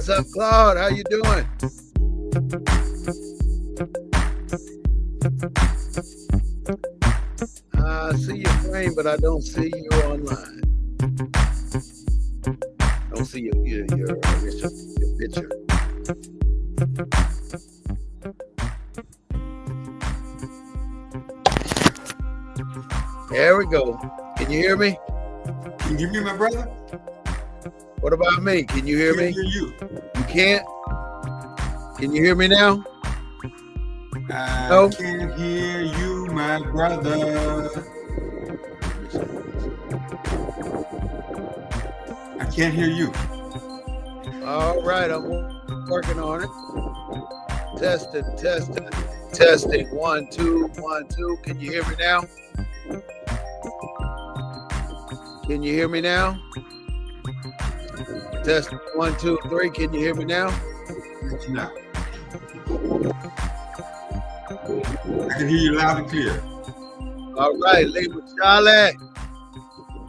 What's up, Claude? How you doing? I see your frame, but I don't see you online. Don't see your picture. There we go. Can you hear me? Can you hear me, my brother? What about me? Can you hear me? I can hear you. You can't? Can you hear me now? I can hear you, my brother. I can't hear you. All right, I'm working on it. Testing. 1, 2, 1, 2. Can you hear me now? Can you hear me now? Test 1, 2, 3. Can you hear me now? No. I can hear you loud and clear. All right, Lima Charlie.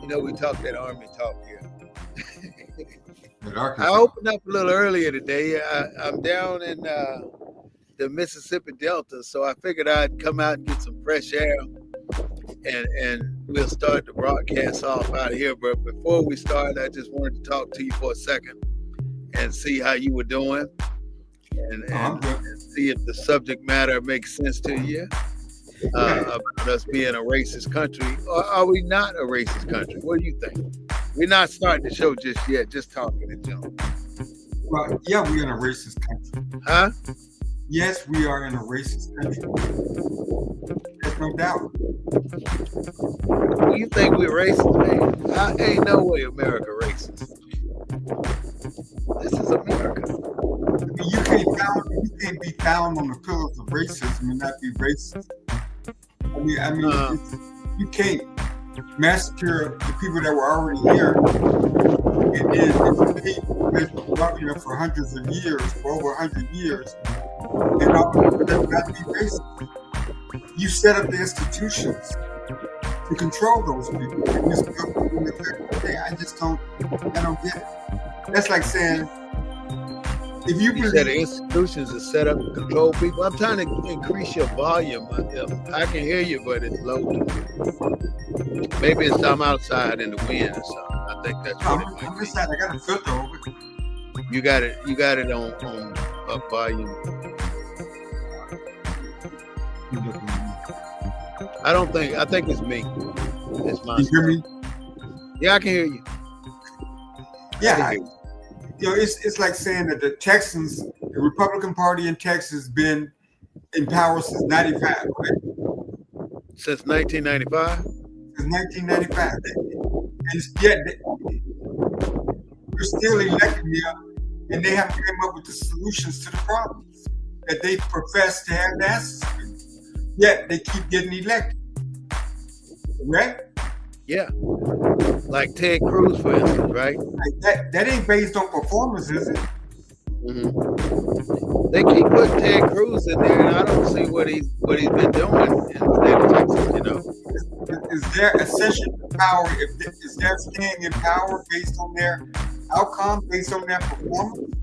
You know, we talk that Army talk here. I opened up a little earlier today. I'm down in the Mississippi Delta, so I figured I'd come out and get some fresh air, and we'll start the broadcast off out here. But before we start, I just wanted to talk to you for a second and see how you were doing, and see if the subject matter makes sense to you about us being a racist country, or are we not a racist country? What do you think? We're not starting the show just yet, just talking in general. Well, yeah, we're in a racist country. Huh? Yes, we are in a racist country. There's no doubt. You think we're racist, man? Ain't no way America racist. This is America. I mean, you can't be found on the pillars of racism and not be racist. I mean, you can't massacre the people that were already here, and then for hundreds of years, for over 100 years, and all of them got to be racist. You set up the institutions to control those people. I don't get it. That's like saying, if you said the institutions are set up to control people. I'm trying to increase your volume. I can hear you, but it's low. Maybe it's I'm outside in the wind or something. I think that's what it might I'm be. inside. I got a filter over it. You got it on up volume. I think it's me. It's my. You hear me? Yeah, I can hear you. Yeah. It's like saying that the Texans, the Republican Party in Texas, has been in power since 95, right? Since 1995? Since 1995. And yet, we're still electing them, and they haven't come up with the solutions to the problems that they profess to have the answers to. Yet, they keep getting elected. Correct? Yeah. Like Ted Cruz, for instance, right? That ain't based on performance, is it? Mm-hmm. They keep putting Ted Cruz in there, and I don't see what he's been doing in the state of Texas. You know, is their ascension to power? Is their staying in power based on their outcome, based on their performance?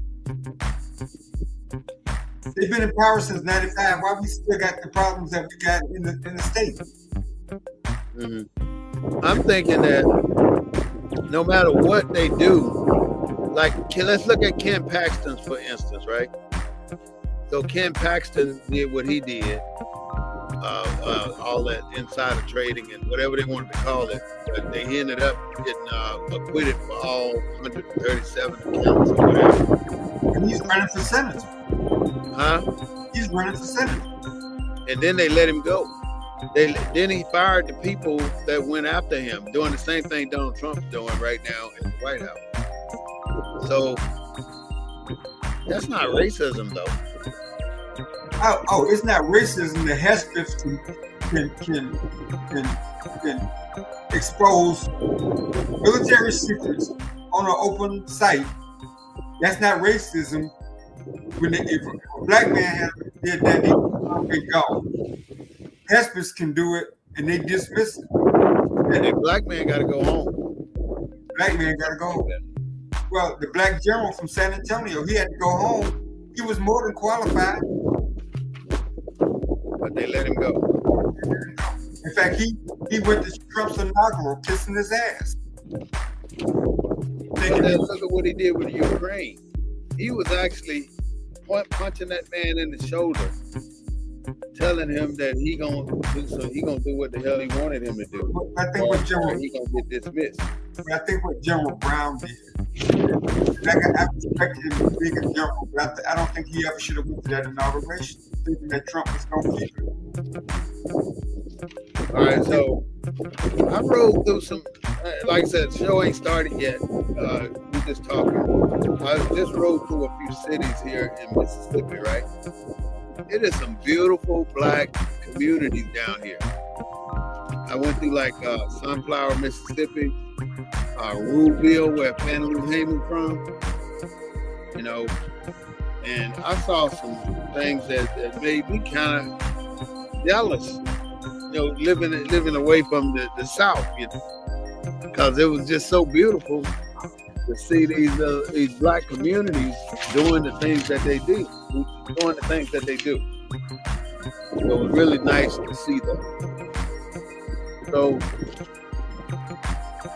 They've been in power since '95. Why we still got the problems that we got in the state? Mm-hmm. I'm thinking that no matter what they do, like let's look at Ken Paxton's, for instance, right? So Ken Paxton did what he did, all that insider trading and whatever they wanted to call it, but they ended up getting acquitted for all 137 counts or whatever. And he's running for senator. Huh? He's running for senator. And then they let him go. Then he fired the people that went after him, doing the same thing Donald Trump's doing right now in the White House. So that's not racism, though. Oh, it's not racism that Hespeth can expose military secrets on an open site. That's not racism. If a black man did that, they gone. Hespeth can do it, and they dismiss it. And the black man got to go home. Black man got to go home. Well, the black general from San Antonio, he had to go home. He was more than qualified. But they let him go. In fact, he went to Trump's inaugural kissing his ass. But then look at what he did with Ukraine. He was actually punching that man in the shoulder, telling him that he gonna do what the hell he wanted him to do. I think what General he gonna get dismissed. I think what General Brown did. I respected him as being a general, but I don't think he ever should have went to that inauguration, thinking that Trump was gonna keep it. All right, so I rode through some. Like I said, the show ain't started yet. We just talking. I just rode through a few cities here in Mississippi, right? It is some beautiful black communities down here. I went through like Sunflower, Mississippi, Ruleville, where Fannie Heyman from, you know, and I saw some things that made me kind of jealous, you know, living away from the South, you know, because it was just so beautiful to see these black communities doing the things that they do. So it was really nice to see that. So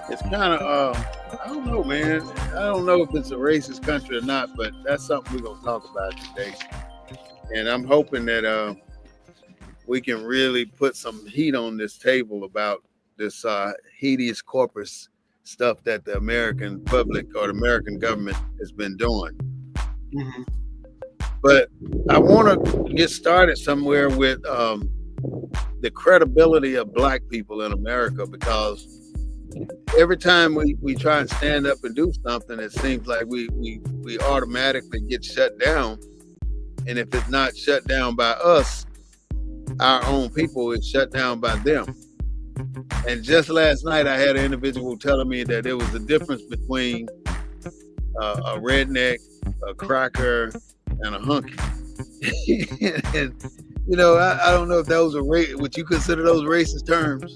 it's kind of, I don't know, man. I don't know if it's a racist country or not, but that's something we're going to talk about today. And I'm hoping that we can really put some heat on this table about this hideous corpus stuff that the American public or the American government has been doing. Mm-hmm. But I want to get started somewhere with the credibility of black people in America, because every time we try and stand up and do something, it seems like we automatically get shut down. And if it's not shut down by us, our own people, it's shut down by them. And just last night, I had an individual telling me that there was a difference between a redneck, a cracker, and a hunky. And, you know, I don't know if those are would you consider those racist terms?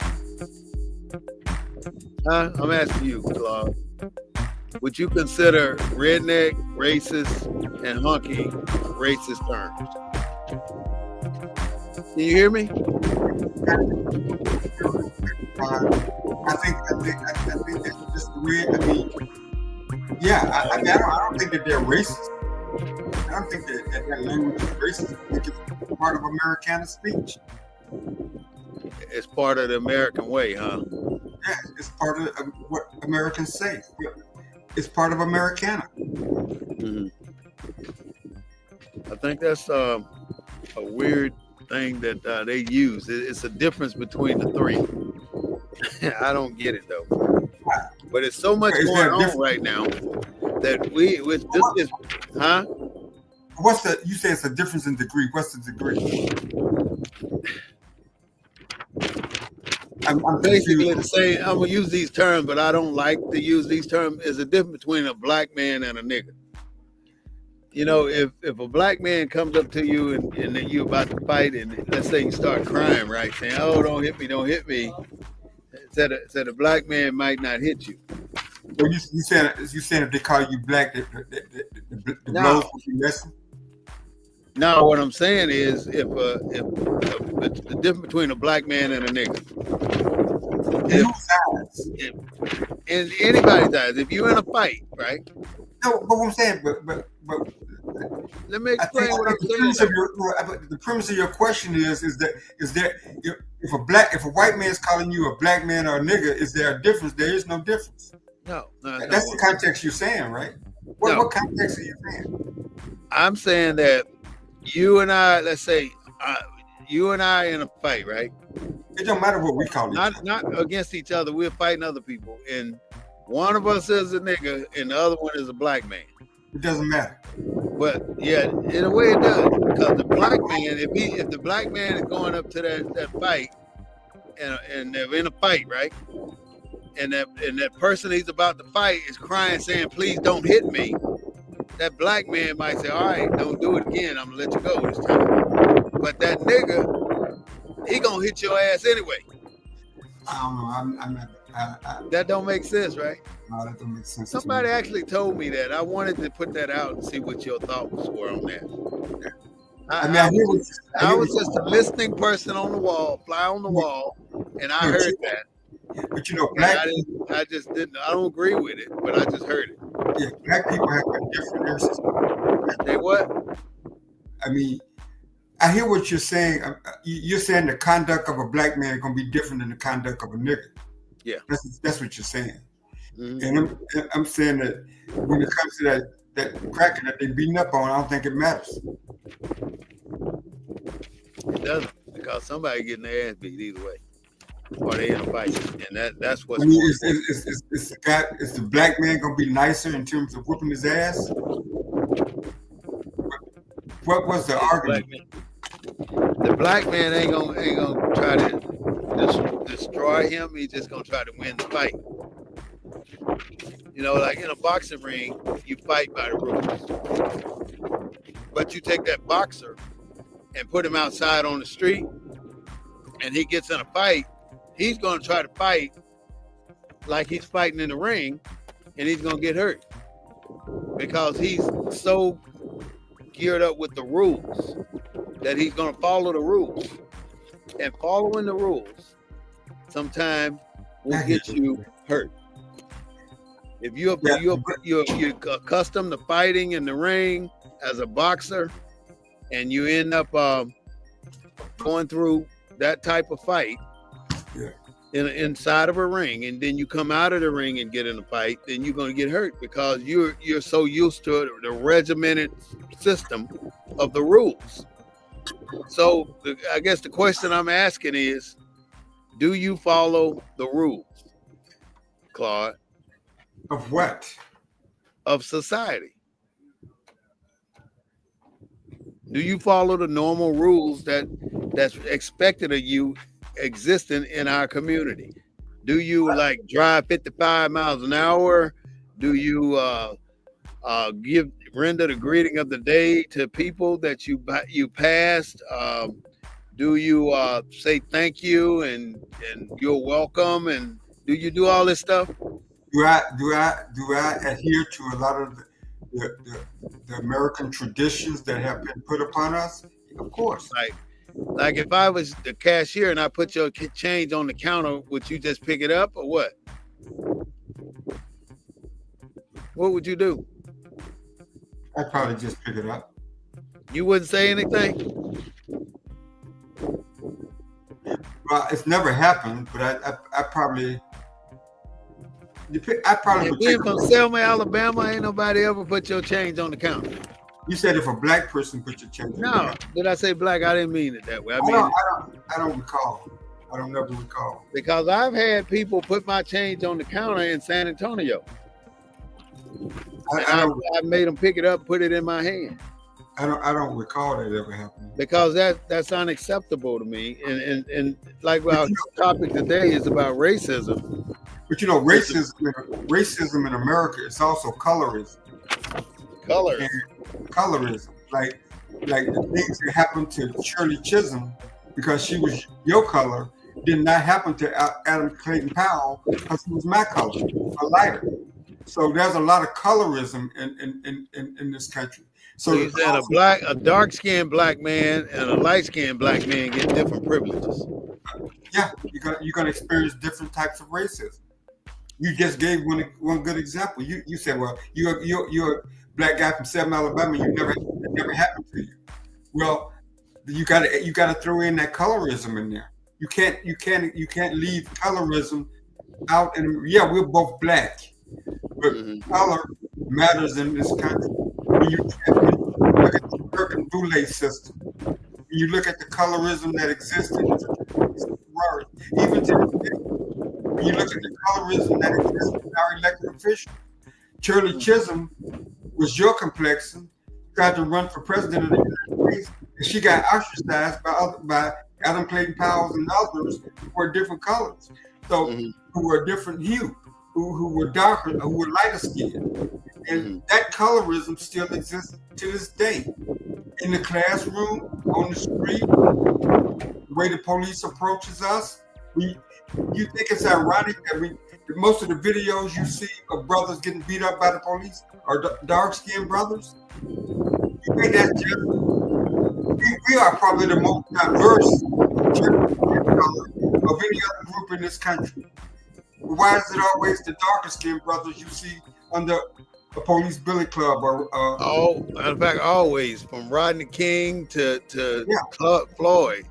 Huh? I'm asking you, Claude. Would you consider redneck, racist, and hunky racist terms? Can you hear me? I think that's just the way. I mean, yeah. I don't think that they're racist. I don't think that language is racist. I think it's part of Americana speech. It's part of the American way, huh? Yeah, it's part of what Americans say. It's part of Americana. Mm-hmm. I think that's a weird thing that they use. It's a difference between the three. I don't get it though. But it's so much going on right now that huh? You say it's a difference in degree. What's the degree? I'm basically the same. I'm gonna use these terms, but I don't like to use these terms. There's a difference between a black man and a nigga. You know, if a black man comes up to you and then you about to fight, and let's say you start crying, right, saying, "Oh, don't hit me," said a black man might not hit you. Well, you saying if they call you black, the blows will be lessened? No, what I'm saying is if the difference between a black man and a nigga. In anybody's eyes, if you're in a fight, right? No, but what I'm saying, but let me explain what I'm saying. The premise of your question is that if a white man's calling you a black man or a nigga, is there a difference? There is no difference. No, that's the context you're saying, right? What context are you saying? I'm saying that you and I, let's say, you and I in a fight, right? It don't matter what we call it. Not against each other. We're fighting other people, and one of us is a nigga, and the other one is a black man. It doesn't matter. But yeah, in a way it does, because the black man, if the black man is going up to that fight, and they're in a fight, right? And that person he's about to fight is crying, saying, "Please don't hit me." That black man might say, "All right, don't do it again. I'm gonna let you go this time." But that nigga, he gonna hit your ass anyway. I don't know. I'm not. That don't make sense, right? No, that don't make sense. Somebody actually told me that. I wanted to put that out and see what your thoughts were on that. I was just a listening person on the wall, fly on the wall, and I heard that. But you know, black I just didn't. I don't agree with it, but I just heard it. Yeah, black people have a different nervous system. They what? I mean, I hear what you're saying. You're saying the conduct of a black man is gonna be different than the conduct of a nigga. Yeah, that's what you're saying. Mm-hmm. And I'm saying that when it comes to that cracking that they beating up on, I don't think it matters. It doesn't, because somebody getting their ass beat either way, or they in a fight, and that's what's. I mean, is the black man gonna be nicer in terms of whooping his ass? What was the argument? The black man ain't gonna try to destroy him. He's just gonna try to win the fight. You know, like in a boxing ring, you fight by the rules. But you take that boxer and put him outside on the street, and he gets in a fight, he's gonna try to fight like he's fighting in the ring, and he's gonna get hurt because he's so geared up with the rules that he's gonna follow the rules. And following the rules sometimes will get you hurt. If you're accustomed to fighting in the ring as a boxer, and you end up going through that type of fight inside of a ring, and then you come out of the ring and get in a fight, then you're going to get hurt because you're so used to the regimented system of the rules. So I guess the question I'm asking is, do you follow the rules, Claude? Of what? Of society. Do you follow the normal rules that's expected of you existing in our community? Do you like drive 55 miles an hour? Do you render the greeting of the day to people that you passed? Do you say thank you and you're welcome? And do you do all this stuff? Do I adhere to a lot of the American traditions that have been put upon us? Of course. Like if I was the cashier and I put your change on the counter, would you just pick it up or what? What would you do? I'd probably just pick it up. You wouldn't say anything? Well, it's never happened, but I probably would. Being from Selma, Alabama, ain't nobody ever put your change on the counter. You said if a black person put your change on the counter. No, did I say black? I didn't mean it that way. I don't recall. I don't never recall. Because I've had people put my change on the counter in San Antonio. I made them pick it up, put it in my hand. I don't recall that ever happening. Because that's unacceptable to me. And like our topic today is about racism. But you know, racism in America is also colorism. Colorism. Like the things that happened to Shirley Chisholm because she was your color did not happen to Adam Clayton Powell because he was my color, a lighter. So there's a lot of colorism in this country. So you said a dark-skinned black man and a light-skinned black man get different privileges. Yeah, you're gonna experience different types of racism. You just gave one good example. You said, well, you're a black guy from Selma, Alabama. It never happened to you. Well, you gotta throw in that colorism in there. You can't leave colorism out. And yeah, we're both black, but color matters in this country. When you look at the American Boule system, when you look at the colorism that existed, even today, when you look at the colorism that exists in our elected officials, Shirley Chisholm was your complexion, tried to run for president of the United States, and she got ostracized by Adam Clayton Powell and others who were different colors, who were a different hue, who were darker, who were lighter skinned. And that colorism still exists to this day. In the classroom, on the street, the way the police approaches us, You think it's ironic that most of the videos you see of brothers getting beat up by the police are dark-skinned brothers? You think that's just? We are probably the most diverse of any other group in this country. Why is it always the darker-skinned brothers you see under a police billy club or? In fact, always from Rodney King to Floyd.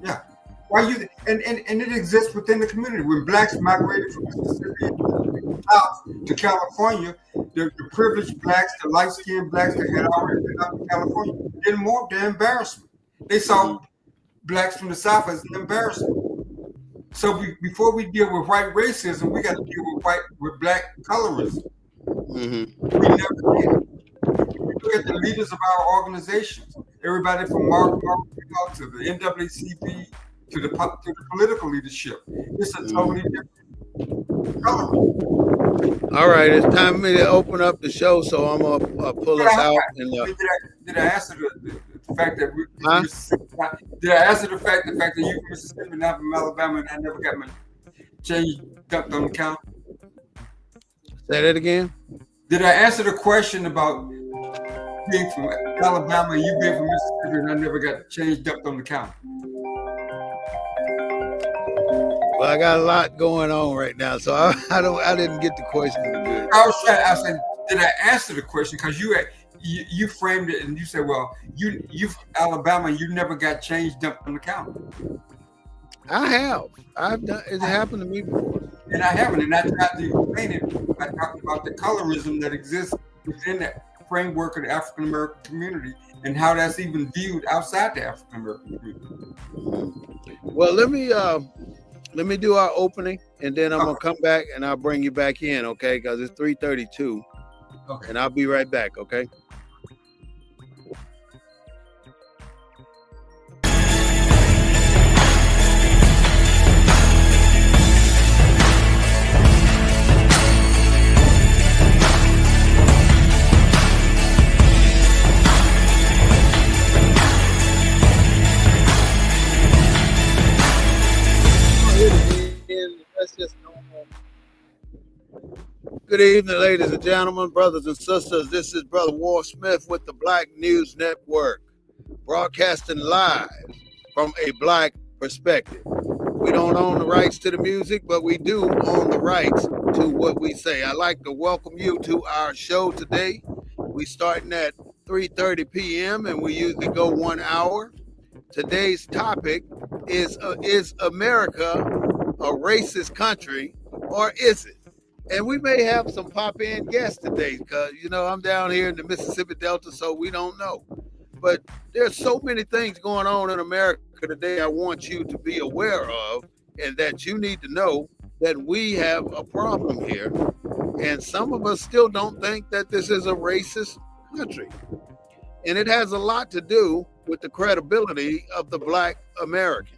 Yeah. Why you and it exists within the community. When blacks migrated from Mississippi south to California, the privileged blacks, the light-skinned blacks that had already been out in California, didn't want their embarrassment. They saw blacks from the south as an embarrassment. So before we deal with white racism, we got to deal with black colorism. Mm-hmm. We never did. Look at the leaders of our organizations. Everybody from Mark to the NAACP to the political leadership. It's a totally different color. All right, it's time for me to open up the show, so I'm gonna pull us out. And did I answer the fact that did I answer the fact that you from Mississippi and I'm from Alabama and I never got my change dumped on the counter? Say that again. Did I answer the question about being from Alabama and you being from Mississippi and I never got change dumped on the counter? Well, I got a lot going on right now, so I didn't get the question good. I said, did I answer the question? Because you framed it and you said, well, you Alabama, you never got change dumped on the counter. I have. I've done. It happened to me before. And I haven't. And I tried to explain it by talking about the colorism that exists within that framework of the African American community and how that's even viewed outside the African American community. Well, let me do our opening, and then I'm gonna come back and I'll bring you back in, okay? Because it's 3:32, and I'll be right back, okay? Good evening, ladies and gentlemen, brothers and sisters. This is Brother War Smith with the Black News Network, broadcasting live from a black perspective. We don't own the rights to the music, but we do own the rights to what we say. I'd like to welcome you to our show today. We starting at 3:30 p.m. and we usually go 1 hour. Today's topic is America a racist country, or is it? And we may have some pop-in guests today because, I'm down here in the Mississippi Delta, so we don't know. But there's so many things going on in America today I want you to be aware of, and that you need to know that we have a problem here. And some of us still don't think that this is a racist country. And it has a lot to do with the credibility of the Black American.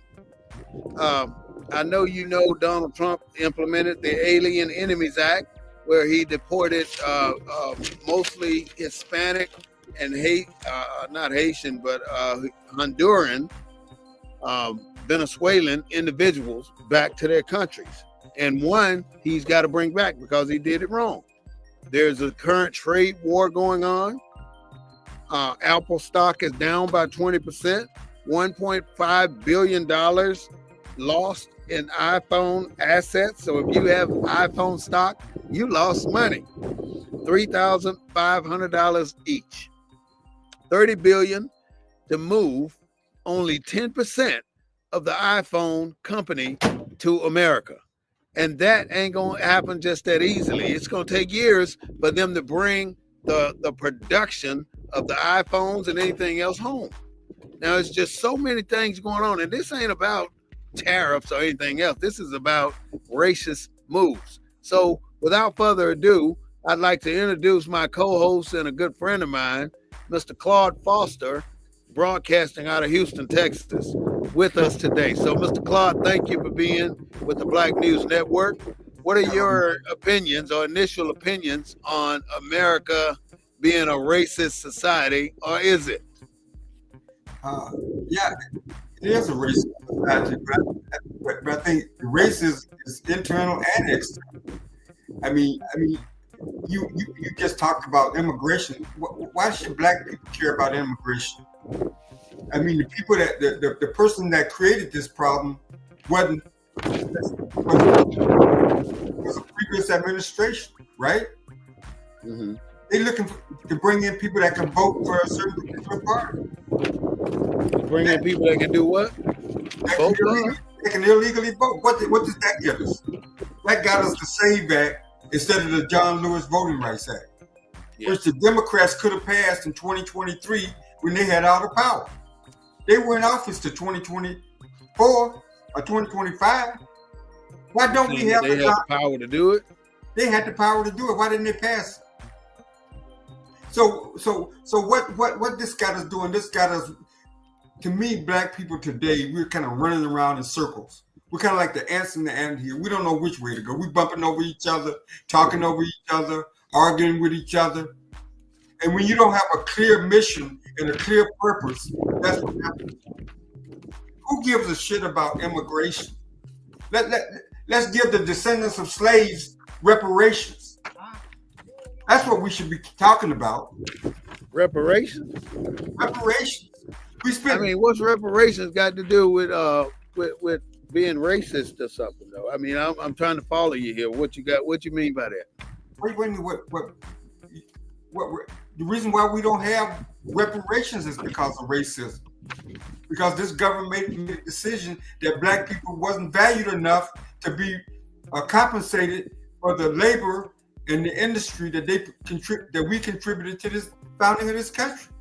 I know Donald Trump implemented the Alien Enemies Act, where he deported mostly Hispanic and not Haitian, but Honduran, Venezuelan individuals back to their countries. And one he's got to bring back because he did it wrong. There's a current trade war going on. Apple stock is down by 20%, $1.5 billion lost in iPhone assets. So if you have iPhone stock, you lost money. $3,500 each. $30 billion to move only 10% of the iPhone company to America. And that ain't gonna happen just that easily. It's gonna take years for them to bring the production of the iPhones and anything else home. Now, it's just so many things going on, and this ain't about tariffs or anything else. This is about racist moves. So without further ado, I'd like to introduce my co-host and a good friend of mine, Mr. Claude Foster, broadcasting out of Houston, Texas, with us today. So Mr. Claude, thank you for being with the Black News Network. What are your opinions or initial opinions on America being a racist society, or is it? Yeah, it is a racist society. society, but I think race is internal and external. I mean, you just talked about immigration. Why should Black people care about immigration? I mean, the people that the person that created this problem wasn't was a previous administration, right? Mm-hmm. They're looking to bring in people that can vote for a certain particular party. Bring in people that can do what? They can illegally vote. What does that get us? That got us the SAVE Act instead of the John Lewis Voting Rights Act, which the Democrats could have passed in 2023 when they had all the power. They were in office to 2024 or 2025. Why don't we have the power to do it? They had the power to do it. Why didn't they pass it? So what this got us doing? This got us, to me, Black people today, we're kind of running around in circles. We're kind of like the ants in the ant here. We don't know which way to go. We're bumping over each other, talking over each other, arguing with each other. And when you don't have a clear mission and a clear purpose, that's what happens. Who gives a shit about immigration? Let's give the descendants of slaves reparations. That's what we should be talking about. Reparations? Reparations. What's reparations got to do with being racist or something, though? I mean, I'm trying to follow you here. What you mean by that? Wait a minute. What the reason why we don't have reparations is because of racism. Because this government made a decision that Black people wasn't valued enough to be compensated for the labor and the industry that we contributed to this founding of this country.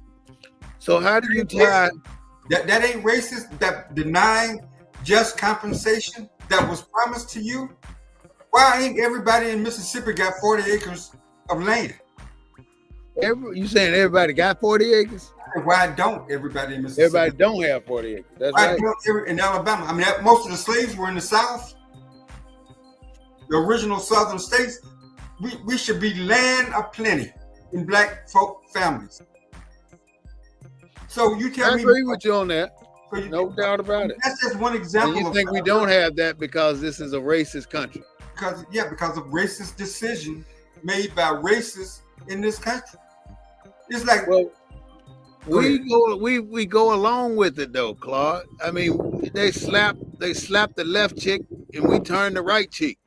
So how do you tie that ain't racist? That denying just compensation that was promised to you? Why ain't everybody in Mississippi got 40 acres of land? You saying everybody got 40 acres? Why don't everybody in Mississippi? Everybody don't have 40 acres. That's why right. Don't in Alabama? I mean, most of the slaves were in the South. The original Southern states. We should be land of plenty in Black folk families. So you tell me. I agree with you on that. No doubt about it. That's just one example. And you think we don't have that because this is a racist country? Because of racist decision made by racists in this country. It's like, well, we go along with it though, Claude. I mean, they slap the left cheek and we turn the right cheek.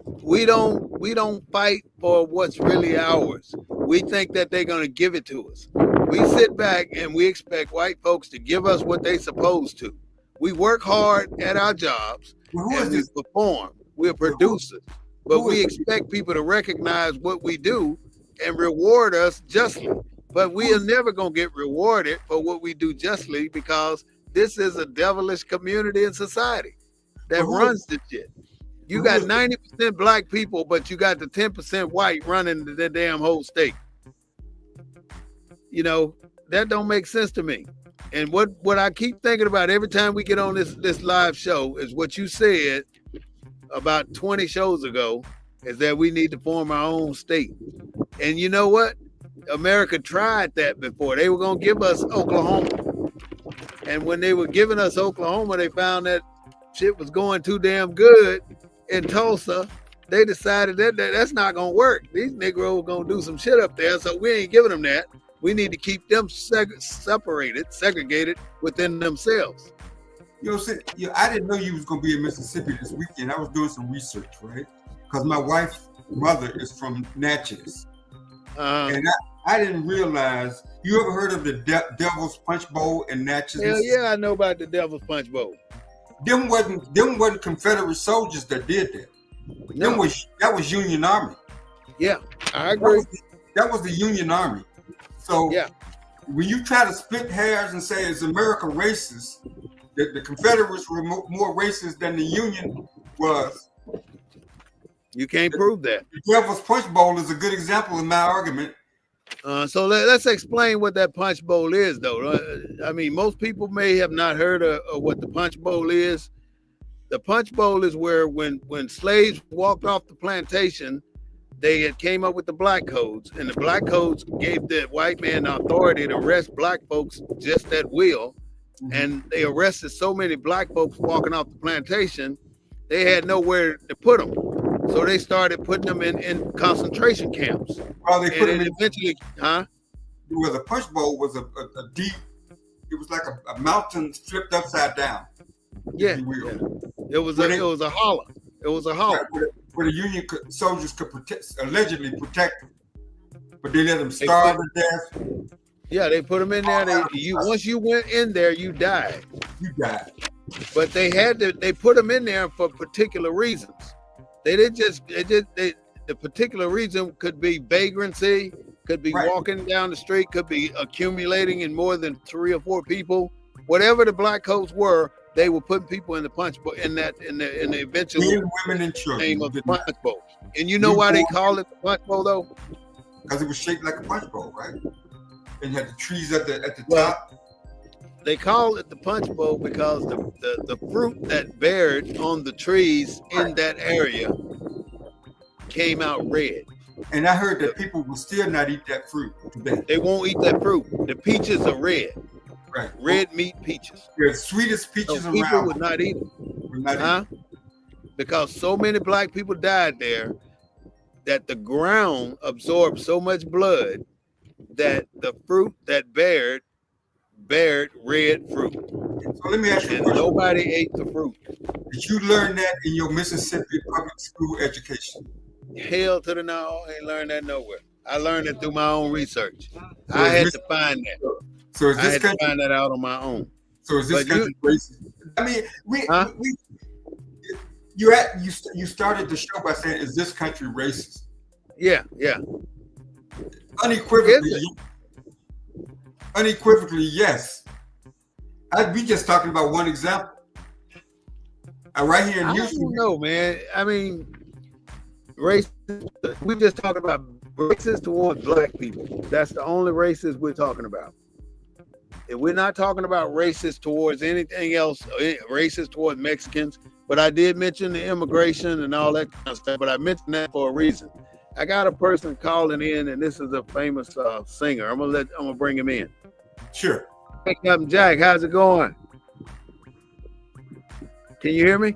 We don't fight for what's really ours. We think that they're gonna give it to us. We sit back and we expect white folks to give us what they're supposed to. We work hard at our jobs and we perform. We're producers, but we expect people to recognize what we do and reward us justly. But we are never going to get rewarded for what we do justly because this is a devilish community and society that runs this shit. You got 90% Black people, but you got the 10% white running the damn whole state. You know, that don't make sense to me. And what I keep thinking about every time we get on this live show is what you said about 20 shows ago, is that we need to form our own state. And you know what? America tried that before. They were going to give us Oklahoma. And when they were giving us Oklahoma, they found that shit was going too damn good in Tulsa. They decided that's not going to work. These Negroes are going to do some shit up there, so we ain't giving them that. We need to keep them segregated within themselves. I didn't know you was going to be in Mississippi this weekend. I was doing some research, right? Because my wife's mother is from Natchez. And I didn't realize. You ever heard of the Devil's Punch Bowl in Natchez? Hell yeah, I know about the Devil's Punch Bowl. Them wasn't Confederate soldiers that did that. No. That was Union Army. Yeah, I agree. That was the Union Army. So yeah, when you try to split hairs and say is America racist, the Confederates were more racist than the Union was. You can't prove that. The Devil's Punch Bowl is a good example of my argument. So let's explain what that punch bowl is, though. I mean, most people may have not heard of what the punch bowl is. The punch bowl is where when slaves walked off the plantation, they had came up with the black codes, and the black codes gave the white man the authority to arrest black folks just at will and they arrested so many black folks walking off the plantation, they had nowhere to put them. So they started putting them in concentration camps. Well, they put And them in. eventually, Where the punch bowl was a deep. It was like a mountain flipped upside down. Yeah, it was a holler. It was a holler. Where the Union soldiers could allegedly protect them, but they let them starve to death. Yeah, they put them in there. Once you went in there, you died. You died. But they put them in there for particular reasons. They didn't just the particular reason could be vagrancy, could be walking down the street, could be accumulating in more than 3 or 4 people. Whatever the black codes were, they were putting people in the punch bowl in the eventual men, women, and children name of the punch bowl. And you know why they call it the punch bowl though? Because it was shaped like a punch bowl, right? And you had the trees at the top. They call it the punch bowl because the fruit that bared on the trees in that area came out red. And I heard that people will still not eat that fruit today. They won't eat that fruit. The peaches are red. Right. Red meat peaches. They're the sweetest peaches around. People would not eat them. Because so many black people died there that the ground absorbed so much blood that the fruit that bared red fruit. So let me ask you a question. Nobody ate the fruit. Did you learn that in your Mississippi public school education? Hell to the no, I ain't learned that nowhere. I learned it through my own research. I had to find that. So is this I had to find that out on my own. So is this country racist? I mean, you started the show by saying, "Is this country racist?" Yeah. Unequivocally, yes. We just talking about one example. Right here in Houston. I don't know, man. I mean, race. We just talking about racist towards black people. That's the only racist we're talking about. And we're not talking about racist towards anything else. Racist towards Mexicans. But I did mention the immigration and all that kind of stuff. But I mentioned that for a reason. I got a person calling in, and this is a famous singer. I'm gonna bring him in. Sure. Hey, Captain Jack, how's it going? Can you hear me?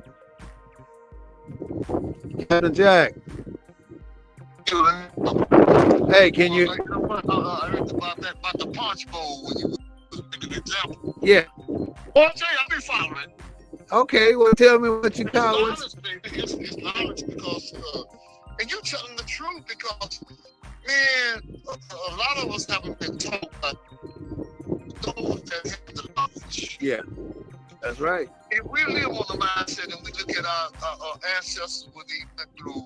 Captain Jack. Hey, can you? I heard about the punch bowl when you give an example. Yeah. Well, I'll tell you, I'll be following. Okay, well, tell me what you call it. It's knowledge because, and you're telling the truth because, man, a lot of us haven't been taught by those that have the knowledge. Yeah, that's right. If we live on the mindset and we look at our ancestors, what they went through,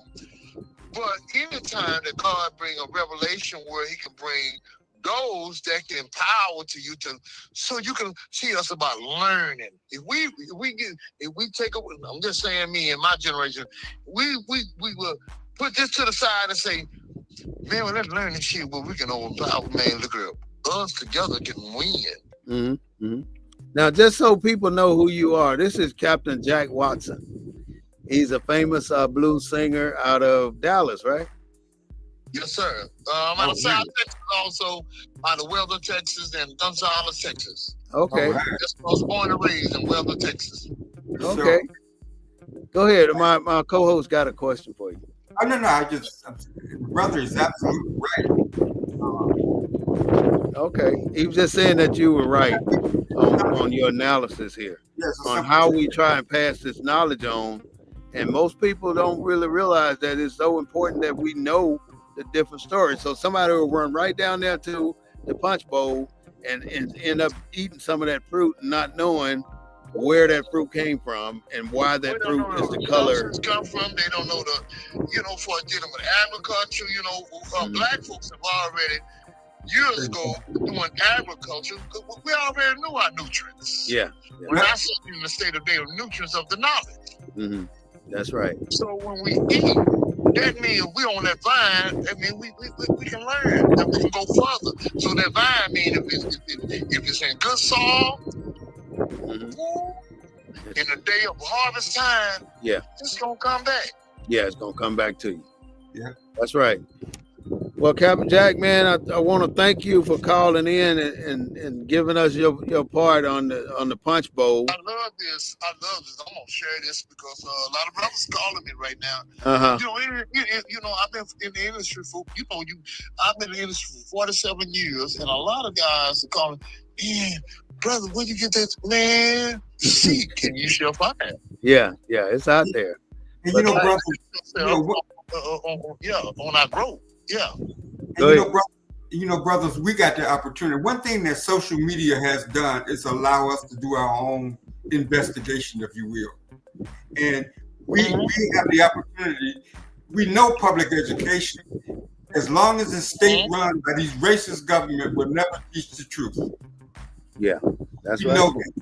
but anytime that God bring a revelation where he can bring those that can empower to you so you can see us about learning. If we take a, I'm just saying me and my generation, we will put this to the side and say, man, well, let's learn this shit where we can overpower, man, look at us together can win. Mm-hmm. Mm-hmm. Now, just so people know who you are, this is Captain Jack Watson. He's a famous blues singer out of Dallas, right? Yes, sir. Out of South Texas, also out of Weather, Texas, and Gonzales, Texas. Okay. Right. I was born and raised in Weather, Texas. Okay. Go ahead. My co-host got a question for you. Oh, no. Brother is absolutely right. Okay. He was just saying that you were right on your analysis here. Yes, on how we try and pass this knowledge on. And most people don't really realize that it's so important that we know the different stories. So somebody will run right down there to the punch bowl and end up eating some of that fruit, not knowing where that fruit came from and why that fruit is the color. Come from. They don't know for dealing with agriculture. Black folks have already years ago doing agriculture. We already knew our nutrients. Yeah. When I said in the state of the nutrients of the knowledge. Mm-hmm. That's right. So when we eat, that means if we on that vine, that means we can learn and we can go further. So that vine means if it's in good soil, in the day of harvest time, it's gonna come back. Yeah, it's gonna come back to you. Yeah, that's right. Well, Captain Jack, man, I want to thank you for calling in and giving us your part on the Punch Bowl. I love this. I love this. I'm gonna share this because a lot of brothers calling me right now. Uh-huh. I've been in the industry for I've been in the industry for 47 years, and a lot of guys are calling, man, brother, where you get that, man? Seek and you shall find. Yeah, it's out there. And you know, brother, on our growth. Yeah. And brothers, we got the opportunity. One thing that social media has done is allow us to do our own investigation, if you will. And we have the opportunity. We know public education, as long as it's state run by these racist government, will never teach the truth. Yeah, that's you right. Know that.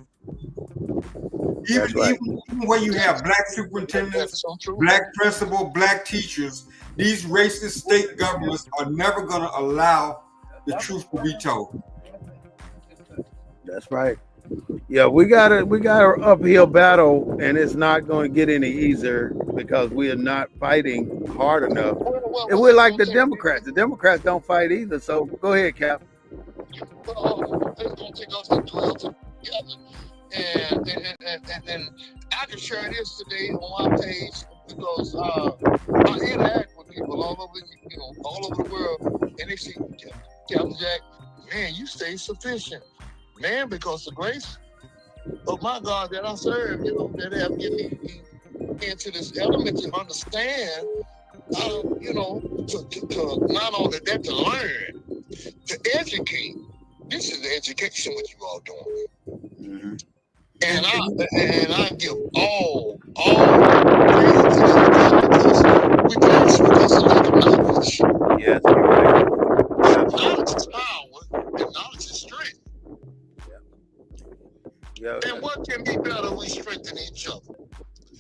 Even where you have black superintendents, black principal, black teachers, these racist state governments are never going to allow the truth to be told. That's right. Yeah, we got an uphill battle, and it's not going to get any easier because we are not fighting hard enough. And we're like the Democrats. The Democrats don't fight either. So go ahead, Cap. It's going to take us to dwell together. And I can share this today on my page because I interact with people all over the world, and they say, Captain Jack, man, you stay sufficient, man, because the grace of my God that I serve, that have given me into this element to understand, to not only that, to learn, to educate. This is the education what you all doing. Mm-hmm. And I give all praise to that because we perish because of lack of knowledge. Yes, you're right. Knowledge is power, and knowledge is strength. Yeah. And what can be better? We strengthen each other.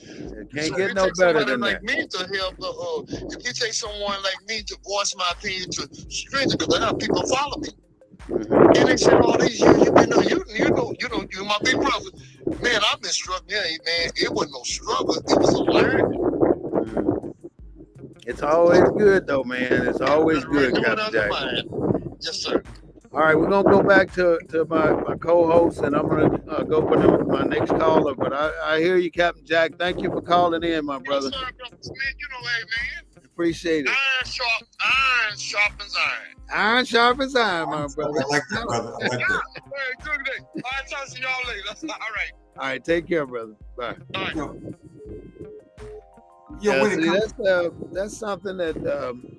It can't get no better than like that. Me to help. If you take someone like me to voice my opinion to strengthen, because I have people follow me. Mm-hmm. And they said all these years you've been you're my big brother. Man, I've been struggling. Yeah, man, it wasn't no struggle. It was a learning. Mm-hmm. It's always good though, man. It's always good, Captain Jack. Yes, sir. All right, we're gonna go back to my co-host, and I'm gonna go for my next caller. But I hear you, Captain Jack. Thank you for calling in, my brother. Yes, sir, man. Appreciate it. Iron sharpens iron. Iron sharpens iron, my brother. I like that, brother. I like that. Hey, good day. I'll talk to y'all later. All right. All right, take care, brother. Bye. All right. That's something that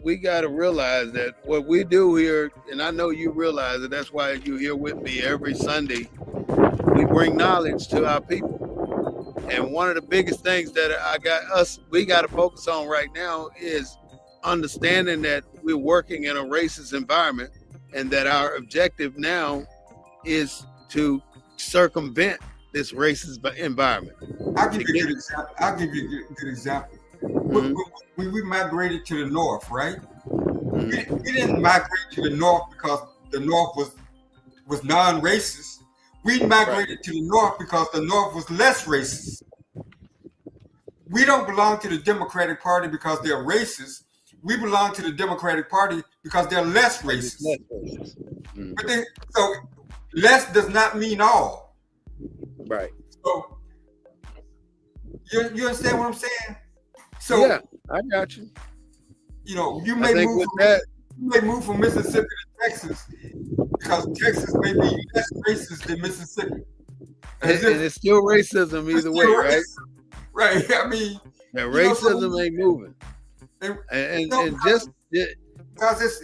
we got to realize, that what we do here, and I know you realize it, that's why you're here with me every Sunday. We bring knowledge to our people. And one of the biggest things that we got to focus on right now is understanding that we're working in a racist environment, and that our objective now is to circumvent this racist environment. I'll give you a good example. Mm-hmm. When we migrated to the north, right? Mm-hmm. We didn't migrate to the north because the north was non-racist. We migrated to the north because the north was less racist. We don't belong to the Democratic Party because they're racist. We belong to the Democratic Party because they're less racist. Mm-hmm. But so less does not mean all. Right. So you understand what I'm saying? So yeah, I got you. You may move from Mississippi to Texas because Texas may be less racist than Mississippi. And it's still racism either way, right? Right. I mean, racism ain't moving.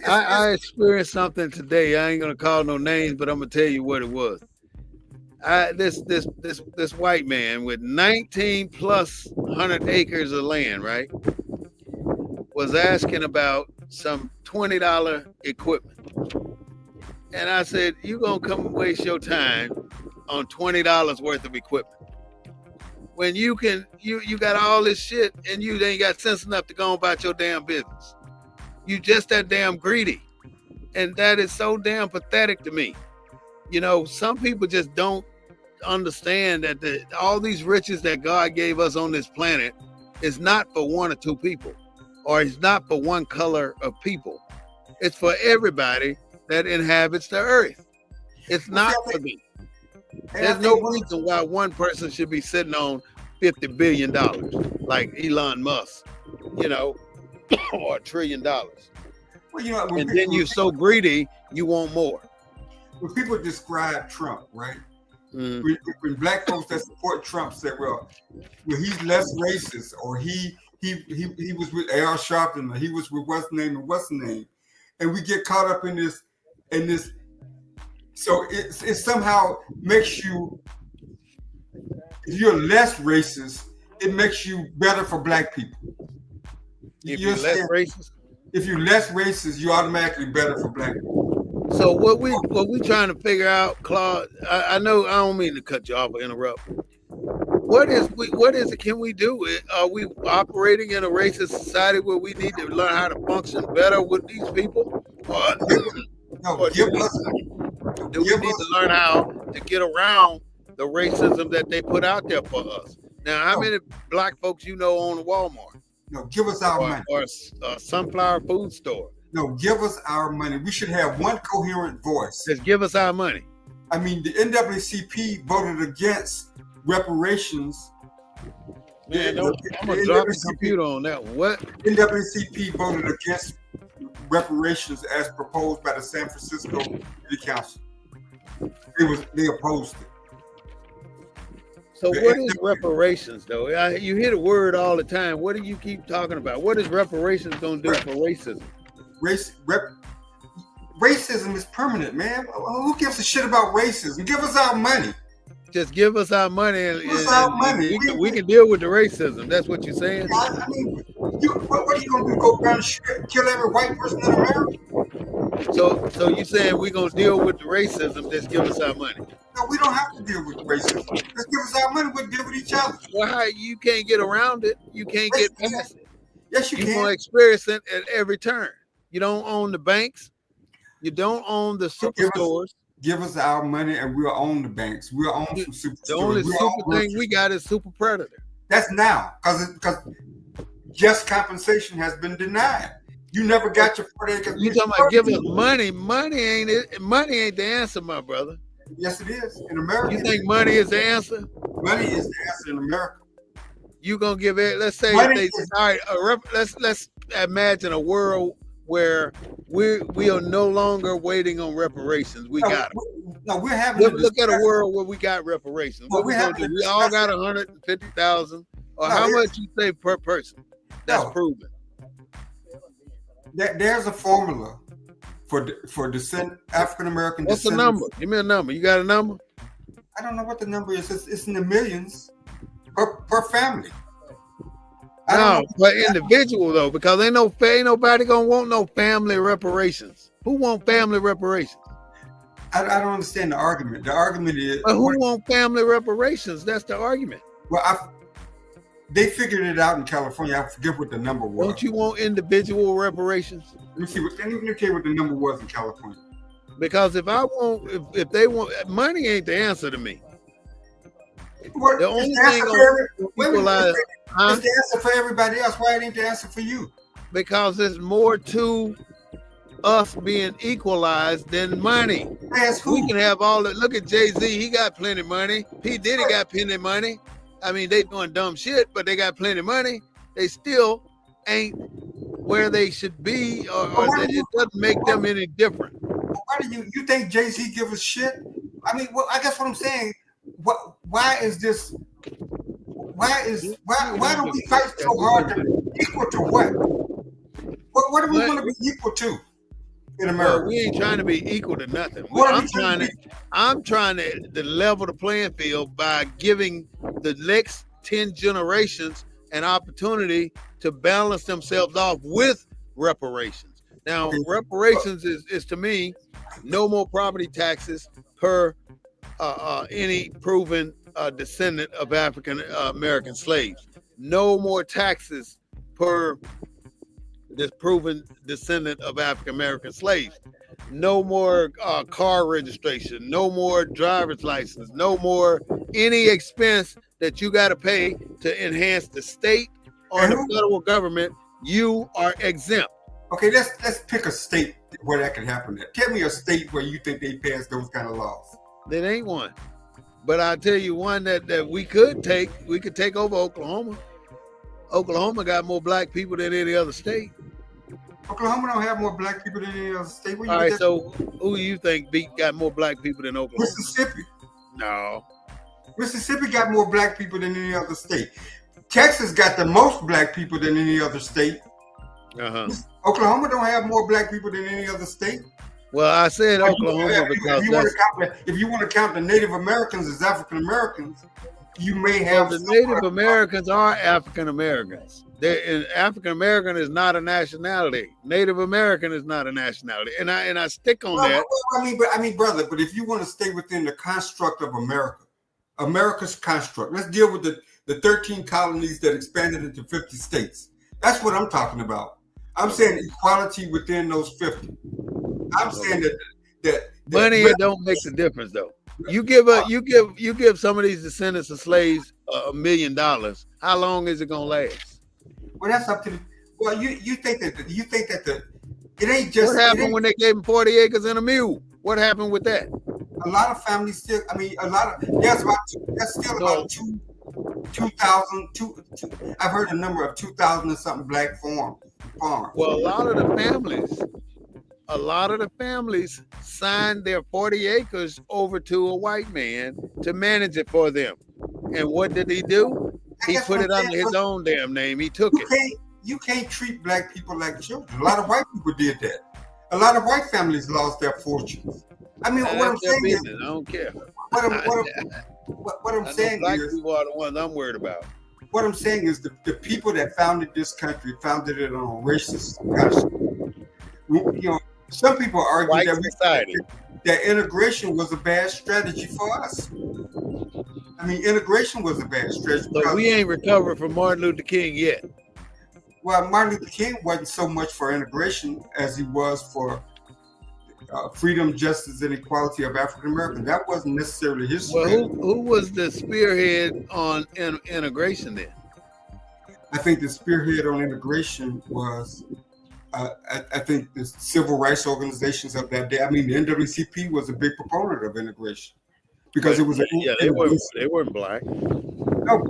I experienced something today. I ain't gonna call no names, but I'm gonna tell you what it was. This white man with 19 plus 100 acres of land, right, was asking about some $20 equipment. And I said, you gonna come and waste your time on $20 worth of equipment when you got all this shit and you ain't got sense enough to go about your damn business. You just that damn greedy. And that is so damn pathetic to me. Some people just don't understand that all these riches that God gave us on this planet is not for one or two people, or it's not for one color of people. It's for everybody that inhabits the earth. It's not for me. There's no reason why one person should be sitting on $50 billion like Elon Musk, or $1 trillion. Well, and then you're so greedy, you want more. When people describe Trump, right? Mm. When black folks that support Trump say, well, he's less racist, or he was with Al Sharpton, or he was with what's the name, and we get caught up in this. So it somehow makes you, if you're less racist, it makes you better for black people. If you're less racist? If you're less racist, you're automatically better for black people. So what we trying to figure out, Claude, I know I don't mean to cut you off or interrupt. What is it can we do? Are we operating in a racist society where we need to learn how to function better with these people? Do we need to learn how to get around the racism that they put out there for us? Now, how many black folks own a Walmart? No, give us our money. Or a Sunflower food store. No, give us our money. We should have one coherent voice. Just give us our money. I mean, the NAACP voted against reparations. Man, I'm going to drop the computer on that. What? NAACP voted against reparations as proposed by the San Francisco City Council. They opposed it. So what is reparations, though? You hear the word all the time. What do you keep talking about? What is reparations going to do for racism? Racism is permanent, man. Who gives a shit about racism? Give us our money. Just give us our money, and we can deal with the racism. That's what you're saying? I mean, what are you going to do? Go around and kill every white person in America? So you're saying we're going to deal with the racism, just give us our money? No, we don't have to deal with racism. Just give us our money, we'll deal with each other. Well, you can't get around it. You can't get past it. Yes, you can. You're going to experience it at every turn. You don't own the banks. You don't own the superstores. Give us our money and we'll own the banks. We'll own some superstores. The only super thing we got is Super Predator. That's now, because just compensation has been denied. You never got your 40 acres. You talking about giving us money? Money ain't it. Money ain't the answer, my brother. Yes, it is in America. You think money is the answer? Money is the answer in America. You gonna give it? Let's say let's imagine a world where we are no longer waiting on reparations. We got them. No, we're having. Look at a world where we got reparations. What we gonna do? We all got 150,000, or how much you say per person? That's proven. There's a formula for African American. What's the number? Give me a number. You got a number? I don't know what the number is. It's in the millions per family. No, but individual though, because ain't nobody gonna want no family reparations. Who want family reparations? I don't understand the argument. The argument is, but who want family reparations? That's the argument. Well, they figured it out in California. I forget what the number was. Don't you want individual reparations? Let me see what the number was in California. Because if they want, money ain't the answer to me. The only thing equalize, it's the answer for everybody else. Why it ain't the answer for you? Because there's more to us being equalized than money. We can have all the. Look at Jay-Z. He got plenty of money. P. Diddy got plenty of money. I mean, they doing dumb shit, but they got plenty of money. They still ain't where they should be, or it doesn't make them any different. Why do you think Jay-Z give a shit? I mean, I guess what I'm saying. Why is this? Why do we fight so hard to be equal to what? What do we want to be equal to in America? Well, we ain't trying to be equal to nothing. I'm trying to level the playing field by giving the next 10 generations an opportunity to balance themselves off with reparations. Now, reparations is to me no more property taxes per any proven descendant of African American slaves. No more taxes per this proven descendant of African American slaves. No more car registration. No more driver's license. No more any expense that you got to pay to enhance the state or the federal government. You are exempt. Okay, let's pick a state where that can happen at. Tell me a state where you think they passed those kind of laws. There ain't one. But I'll tell you one that we could take. We could take over Oklahoma. Oklahoma got more black people than any other state. Oklahoma don't have more black people than any other state. All right, so who do you think got more black people than Oklahoma? Mississippi. No. Mississippi got more black people than any other state. Texas got the most black people than any other state. Uh-huh. Oklahoma don't have more black people than any other state. Well, I said Oklahoma because if you want to count the Native Americans as African Americans, you may have. Well, the Native Americans are African Americans. African American is not a nationality. Native American is not a nationality, and I stick on that. I mean, brother. But if you want to stay within the construct of America, America's construct, let's deal with the 13 colonies that expanded into 50 states. That's what I'm talking about. I'm saying equality within those 50. I'm saying that money don't make the difference though. You give some of these descendants of slaves $1 million. How long is it gonna last? Well, that's up to the. Well, you think that it ain't just. What happened when they gave them 40 acres and a mule? What happened with that? A lot of families still. I mean, there's still about 2,000. I've heard a number of 2,000 and something black farms. Well, a lot of the families signed their 40 acres over to a white man to manage it for them. And what did he do? He put it under his own damn name. He took it. You can't treat black people like children. A lot of white people did that. A lot of white families lost their fortunes. I mean, what I'm saying is, I don't care. What I'm saying black is, people are the ones I'm worried about. What I'm saying is the people that founded this country founded it on a racist concept. You know, some people argue that integration was a bad strategy for us. I mean, integration was a bad strategy. But we ain't recovered from Martin Luther King yet. Well, Martin Luther King wasn't so much for integration as he was for freedom, justice, and equality of African Americans. That wasn't necessarily his strategy. Well, who was the spearhead on integration then? I think the spearhead on integration was, I think the civil rights organizations of that day. I mean, the NAACP was a big proponent of integration because it was. They weren't black. No,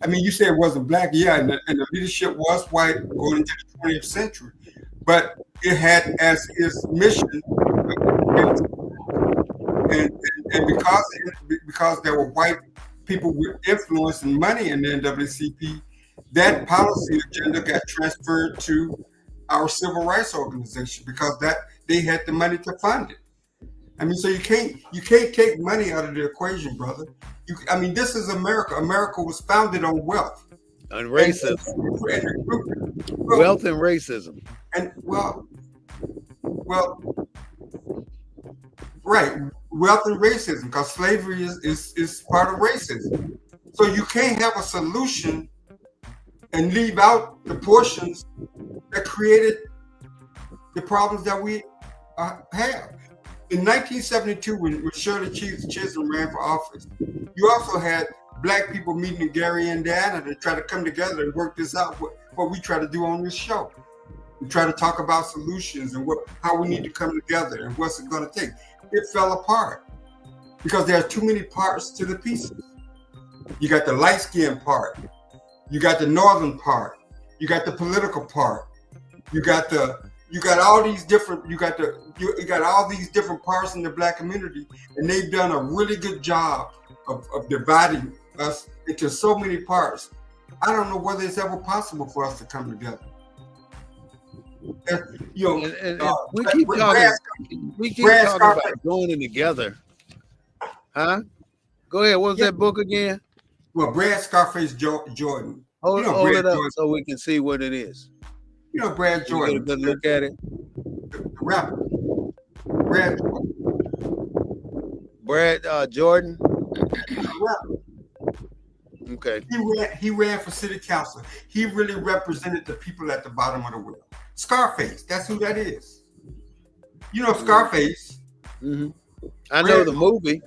I mean, you said it wasn't black, yeah, and the leadership was white going into the 20th century, but it had as its mission, and because there were white people with influence and money in the NAACP, that policy agenda got transferred to our civil rights organization because they had the money to fund it. I mean, so you can't take money out of the equation, brother. I mean, this is America. America was founded on wealth. And racism. Wealth and racism. And right, wealth and racism, because slavery is part of racism. So you can't have a solution and leave out the portions that created the problems that we have. In 1972, when Shirley Chisholm ran for office, you also had black people meeting in Gary, Indiana to try to come together and work this out, what we try to do on this show. We try to talk about solutions and how we need to come together and what's it going to take. It fell apart because there are too many parts to the pieces. You got the light skin part, you got the northern part, you got the political part, you got all these different parts in the black community, and they've done a really good job of dividing us into so many parts. I don't know whether it's ever possible for us to come together. We keep talking about joining together. Huh? Go ahead. What was that book again? Well, Brad Scarface Jordan. Hold it up so we can see what it is. You know Brad Jordan. You get a good look at it. The rapper. Brad Jordan. Rapper. Okay. He ran for city council. He really represented the people at the bottom of the well. Scarface, that's who that is. You know Scarface. Mm-hmm. I know the movie.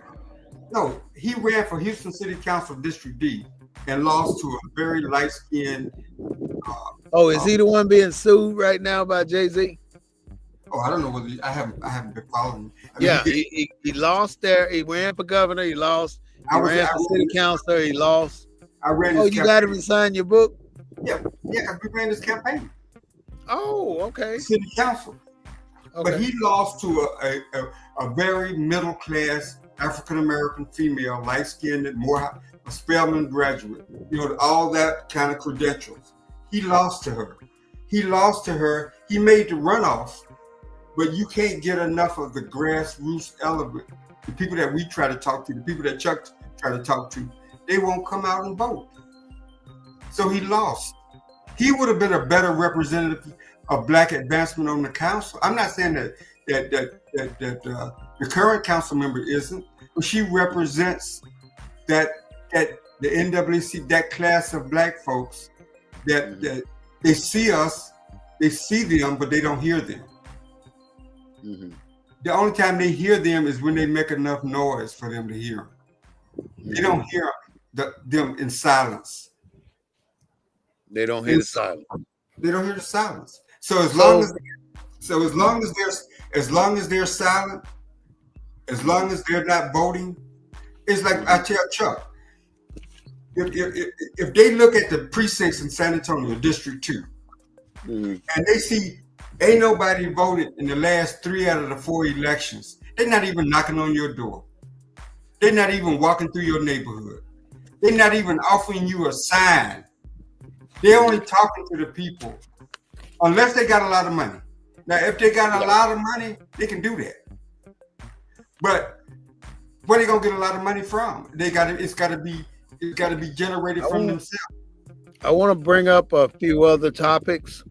No, he ran for Houston City Council District D and lost to a very light-skinned Oh, is he the one being sued right now by Jay-Z? Oh, I don't know whether I haven't been following. I mean, Yeah, he lost there. He ran for governor. He lost. He ran for city councilor. He lost. I ran. Oh, you got him to sign your book? Yeah, because we ran this campaign. Oh, okay. City council. Okay. But he lost to a very middle class African American female, light skinned, a Spelman graduate. You know, all that kind of credentials. He lost to her. He made the runoff, but you can't get enough of the grassroots element. The people that we try to talk to, the people that Chuck try to talk to, they won't come out and vote. So he lost. He would have been a better representative of Black advancement on the council. I'm not saying that the current council member isn't, but she represents that the NAACP, that class of Black folks that they see us, they see them, but they don't hear them. Mm-hmm. The only time they hear them is when they make enough noise for them to hear them. Mm-hmm. They don't hear them in silence. They don't hear the silence. They don't hear the silence. So as long as they're silent, as long as they're not voting, it's like I tell Chuck. If they look at the precincts in San Antonio, District 2, and they see ain't nobody voted in the last 3 out of the 4 elections, they're not even knocking on your door. They're not even walking through your neighborhood. They're not even offering you a sign. They're only talking to the people, unless they got a lot of money. Now, if they got a lot of money, they can do that. But where they gonna get a lot of money from? It's gotta be generated from themselves. I want to bring up a few other topics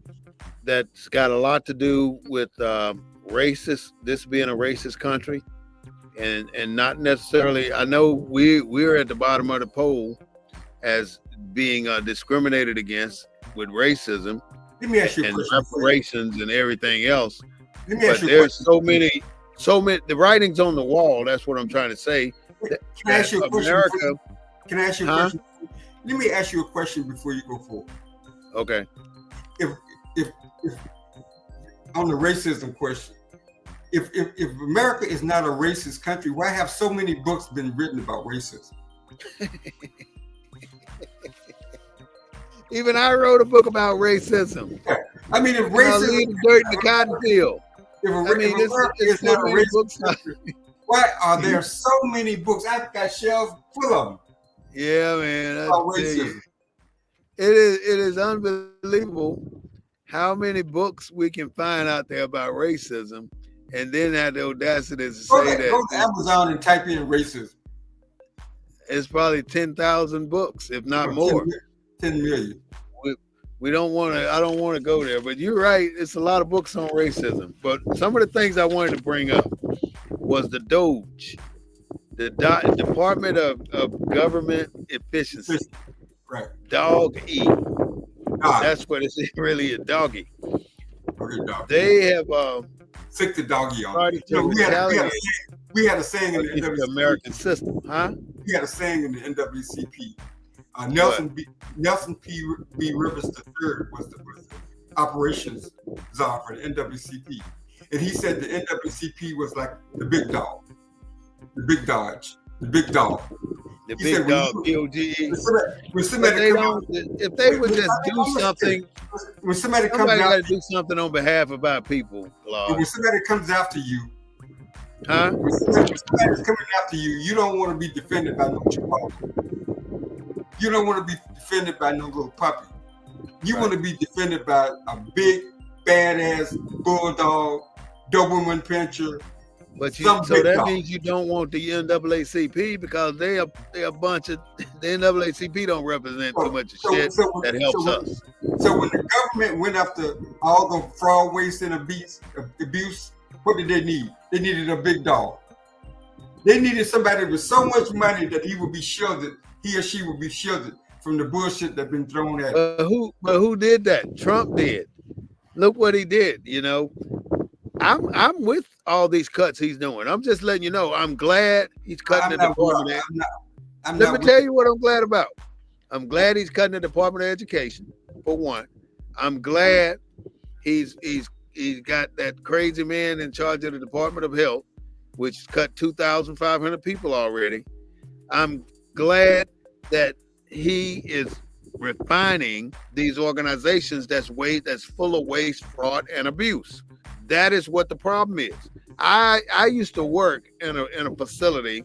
that's got a lot to do with this being a racist country, and not necessarily. I know we're at the bottom of the poll as being discriminated against with racism. Let me ask you and a question. Reparations and everything else. Let me ask you there's so many. The writing's on the wall. That's what I'm trying to say. Can I ask you a question? Can I ask you a question? Let me ask you a question before you go forward. Okay. If on the racism question, if America is not a racist country, why have so many books been written about racism? Even I wrote a book about racism. I mean, if racism leave the dirt in the cotton field. If America is not a racist country, why are there so many books? I've got shelves full of them. Yeah, man. About racism. It is unbelievable how many books we can find out there about racism, and then have the audacity to say that. Go to Amazon and type in racism. It's probably 10,000 books, if not more. 10 million. We don't want to. I don't want to go there, but you're right. It's a lot of books on racism. But some of the things I wanted to bring up was the DOGE, the Department of Government Efficiency. Right. Dog-E. That's what it's really a doggy. Okay, dog. They have sick the doggy on. We had a saying in the NAACP. American system, huh? We had a saying in the NAACP. Nelson P. Rivers III was the operations czar for the NAACP. And he said the NAACP was like the big dog, the big dodge, the big dog. The big said, dog, POGE. If they would just do something, when somebody got to do something on behalf of our people, Lord. When somebody comes after you, huh? When somebody's coming after you, you don't want to be defended by no chihuahua. You don't want to be defended by no little puppy. You want to be defended by a big, badass bulldog, Doberman Pinscher. But that means you don't want the NAACP because they are a bunch of the NAACP don't represent too much shit that helps us. So when the government went after all the fraud, waste, and abuse, what did they need? They needed a big dog. They needed somebody with so much money that he would be shielded. He or she would be shielded from the bullshit that's been thrown at him. But who did that? Trump did. Look what he did. You know, I'm with all these cuts he's doing. I'm just letting you know. I'm glad he's cutting the Department. Let me tell you what I'm glad about. I'm glad he's cutting the Department of Education, for one. I'm glad he's got that crazy man in charge of the Department of Health, which cut 2,500 people already. I'm glad that he is refining these organizations that's full of waste, fraud, and abuse. That is what the problem is. I used to work in a facility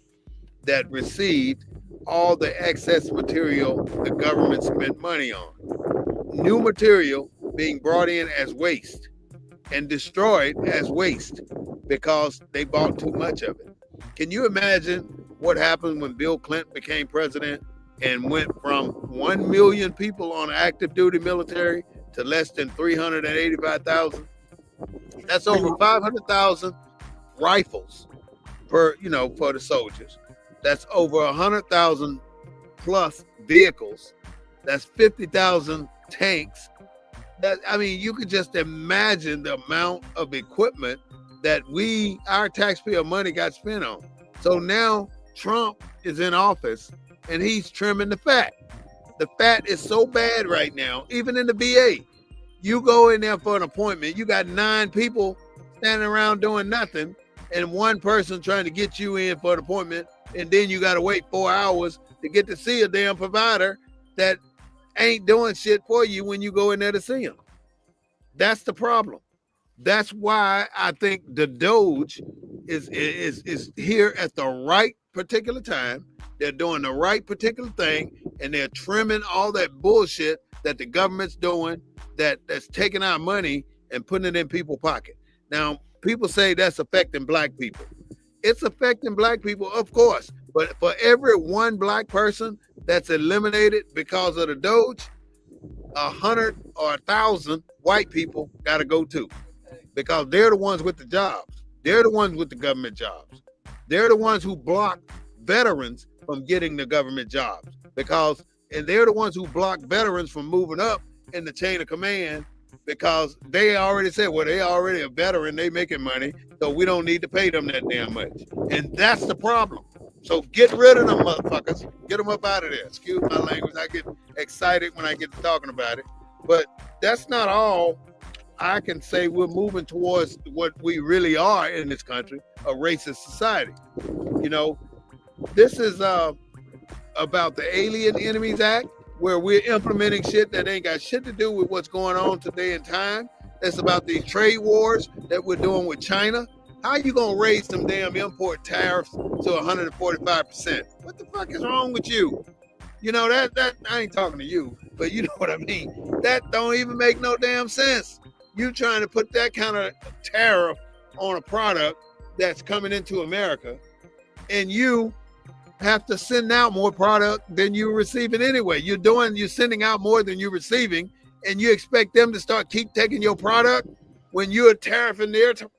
that received all the excess material the government spent money on. New material being brought in as waste and destroyed as waste because they bought too much of it. Can you imagine what happened when Bill Clinton became president and went from 1 million people on active duty military to less than 385,000? That's over 500,000 rifles for the soldiers. That's over 100,000 plus vehicles. That's 50,000 tanks. You could just imagine the amount of equipment that our taxpayer money got spent on. So now Trump is in office and he's trimming the fat. The fat is so bad right now, even in the VA. You go in there for an appointment, you got 9 people standing around doing nothing and one person trying to get you in for an appointment, and then you got to wait 4 hours to get to see a damn provider that ain't doing shit for you when you go in there to see him. That's the problem. That's why I think the Doge is here at the right particular time. They're doing the right particular thing, and they're trimming all that bullshit that the government's doing that's taking our money and putting it in people's pocket. Now, people say that's affecting black people. It's affecting black people, of course. But for every one black person that's eliminated because of the Doge, 100 or 1,000 white people got to go too, because they're the ones with the jobs. They're the ones with the government jobs. They're the ones who block veterans from getting the government jobs, and they're the ones who block veterans from moving up in the chain of command, because they already said, well, they already a veteran, they making money, so we don't need to pay them that damn much. And that's the problem. So get rid of them motherfuckers. Get them up out of there. Excuse my language. I get excited when I get to talking about it. But that's not all. I can say we're moving towards what we really are in this country, a racist society. This is about the Alien Enemies Act, where we're implementing shit that ain't got shit to do with what's going on today in time. It's about these trade wars that we're doing with China. How you gonna raise some damn import tariffs to 145%? What the fuck is wrong with you? That I ain't talking to you, but you know what I mean. That don't even make no damn sense. You trying to put that kind of tariff on a product that's coming into America, and you have to send out more product than you're receiving anyway. You're sending out more than you're receiving, and you expect them to keep taking your product when you're tariffing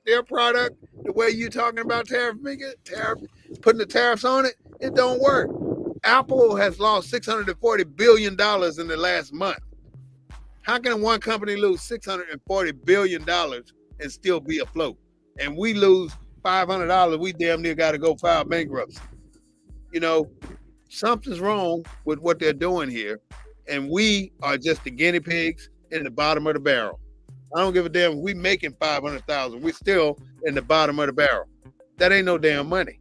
their product the way you're talking about putting the tariffs on it. It don't work. Apple has lost $640 billion in the last month. How can one company lose $640 billion and still be afloat? And we lose $500, we damn near got to go file bankruptcy. Something's wrong with what they're doing here, and we are just the guinea pigs in the bottom of the barrel. I don't give a damn if we making 500,000. We're still in the bottom of the barrel. That ain't no damn money.